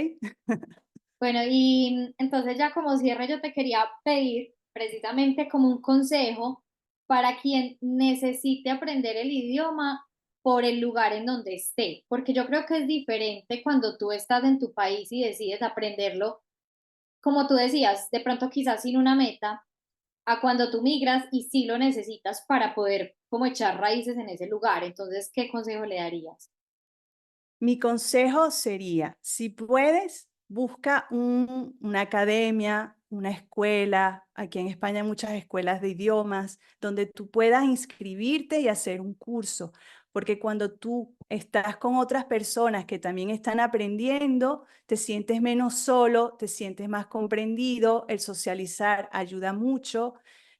Bueno, y entonces ya como cierre yo te quería pedir precisamente como un consejo para quien necesite aprender el idioma por el lugar en donde esté, porque yo creo que es diferente cuando tú estás en tu país y decides aprenderlo, como tú decías, de pronto quizás sin una meta, a cuando tú migras y sí lo necesitas para poder como echar raíces en ese lugar. Entonces, ¿qué consejo le darías? Mi consejo sería, si puedes, busca una academia, una escuela. Aquí en España hay muchas escuelas de idiomas donde tú puedas inscribirte y hacer un curso, porque cuando tú estás con otras personas que también están aprendiendo, te sientes menos solo, te sientes más comprendido, el socializar ayuda mucho.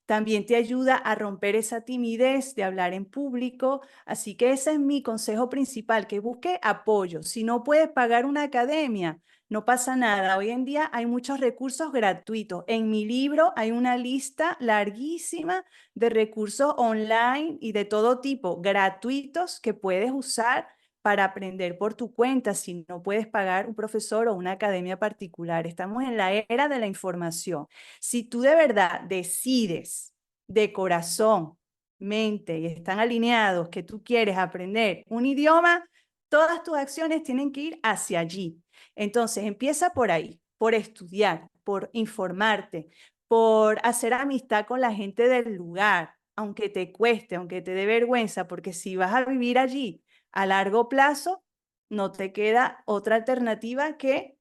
También te ayuda a romper esa timidez de hablar en público. Así que ese es mi consejo principal, que busque apoyo. Si no puedes pagar una academia, no pasa nada. Hoy en día hay muchos recursos gratuitos. En mi libro hay una lista larguísima de recursos online y de todo tipo, gratuitos, que puedes usar para aprender por tu cuenta si no puedes pagar un profesor o una academia particular. Estamos en la era de la información. Si tú de verdad decides de corazón, mente y están alineados que tú quieres aprender un idioma, todas tus acciones tienen que ir hacia allí. Entonces, empieza por ahí, por estudiar, por informarte, por hacer amistad con la gente del lugar, aunque te cueste, aunque te dé vergüenza, porque si vas a vivir allí a largo plazo, no te queda otra alternativa que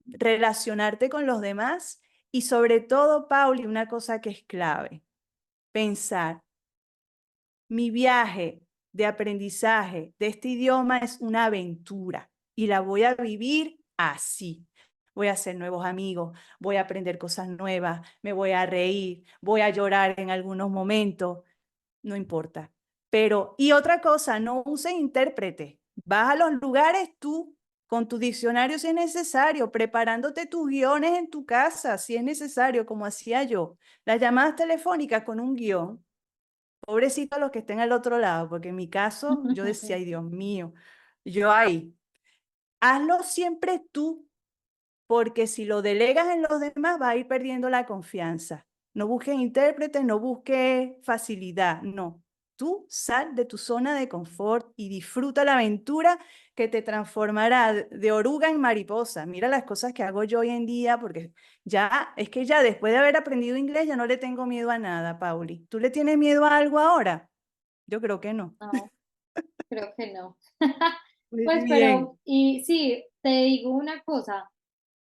relacionarte con los demás y sobre todo, Pauli, una cosa que es clave, pensar, mi viaje de aprendizaje de este idioma es una aventura y la voy a vivir así. Voy a hacer nuevos amigos, voy a aprender cosas nuevas, me voy a reír, voy a llorar en algunos momentos, no importa. Pero, y otra cosa, no uses intérprete. Vas a los lugares tú con tu diccionario si es necesario, preparándote tus guiones en tu casa si es necesario, como hacía yo. Las llamadas telefónicas con un guión. Pobrecito los que estén al otro lado, porque en mi caso yo decía, ay Dios mío, yo ahí, hazlo siempre tú, porque si lo delegas en los demás va a ir perdiendo la confianza. No busques intérpretes, no busques facilidad, no. Tú sal de tu zona de confort y disfruta la aventura que te transformará de oruga en mariposa. Mira las cosas que hago yo hoy en día, porque ya, es que ya después de haber aprendido inglés ya no le tengo miedo a nada, Pauli. ¿Tú le tienes miedo a algo ahora? Yo creo que no. No, creo que no. Muy Pues, pero, bien. y sí, te digo una cosa.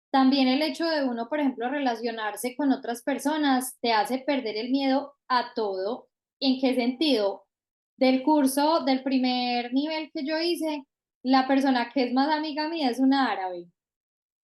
También el hecho de uno, por ejemplo, relacionarse con otras personas te hace perder el miedo a todo ¿En qué sentido? Del curso, del primer nivel que yo hice, la persona que es más amiga mía es una árabe.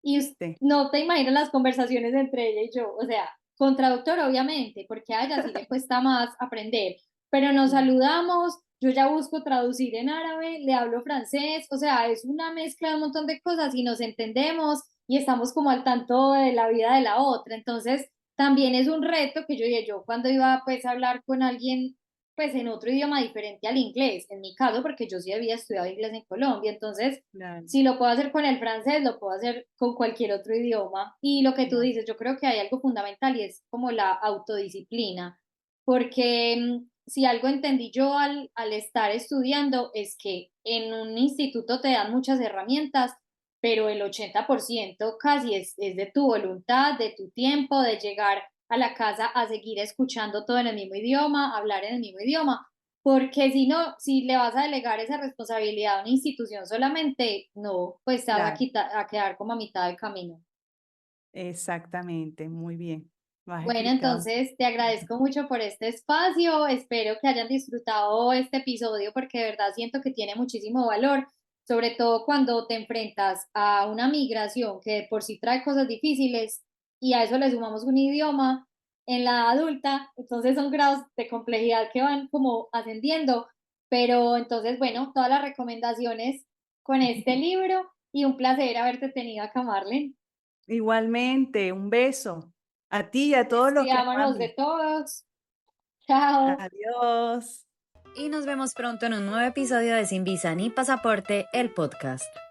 Y Sí, no te imaginas las conversaciones entre ella y yo, o sea, con traductor obviamente, porque a ella sí le cuesta más aprender, pero nos claro, saludamos, yo ya busco traducir en árabe, le hablo francés, o sea, es una mezcla de un montón de cosas y nos entendemos y estamos como al tanto de la vida de la otra, entonces también es un reto que yo dije, yo cuando iba pues a hablar con alguien pues en otro idioma diferente al inglés, en mi caso, porque yo sí había estudiado inglés en Colombia, entonces claro, si lo puedo hacer con el francés, lo puedo hacer con cualquier otro idioma. Y lo que tú claro. dices, yo creo que hay algo fundamental y es como la autodisciplina, porque si algo entendí yo al estar estudiando es que en un instituto te dan muchas herramientas, pero el 80% casi es de tu voluntad, de tu tiempo, de llegar a la casa a seguir escuchando todo en el mismo idioma, hablar en el mismo idioma. Porque si no, si le vas a delegar esa responsabilidad a una institución solamente, no, pues te vas a, Claro, a quedar como a mitad del camino. exactamente, muy bien. Lo has Bueno, explicado. entonces te agradezco mucho por este espacio. Espero que hayan disfrutado este episodio porque de verdad siento que tiene muchísimo valor, sobre todo cuando te enfrentas a una migración que de por sí trae cosas difíciles y a eso le sumamos un idioma en la adulta. Entonces son grados de complejidad que van como ascendiendo. Pero entonces, bueno, todas las recomendaciones con este libro y un placer haberte tenido acá, Marlen. Igualmente, un beso a ti y a todos los que Despidámonos de aman. todos. Chao. Adiós. Y nos vemos pronto en un nuevo episodio de Sin Visa ni Pasaporte, el podcast.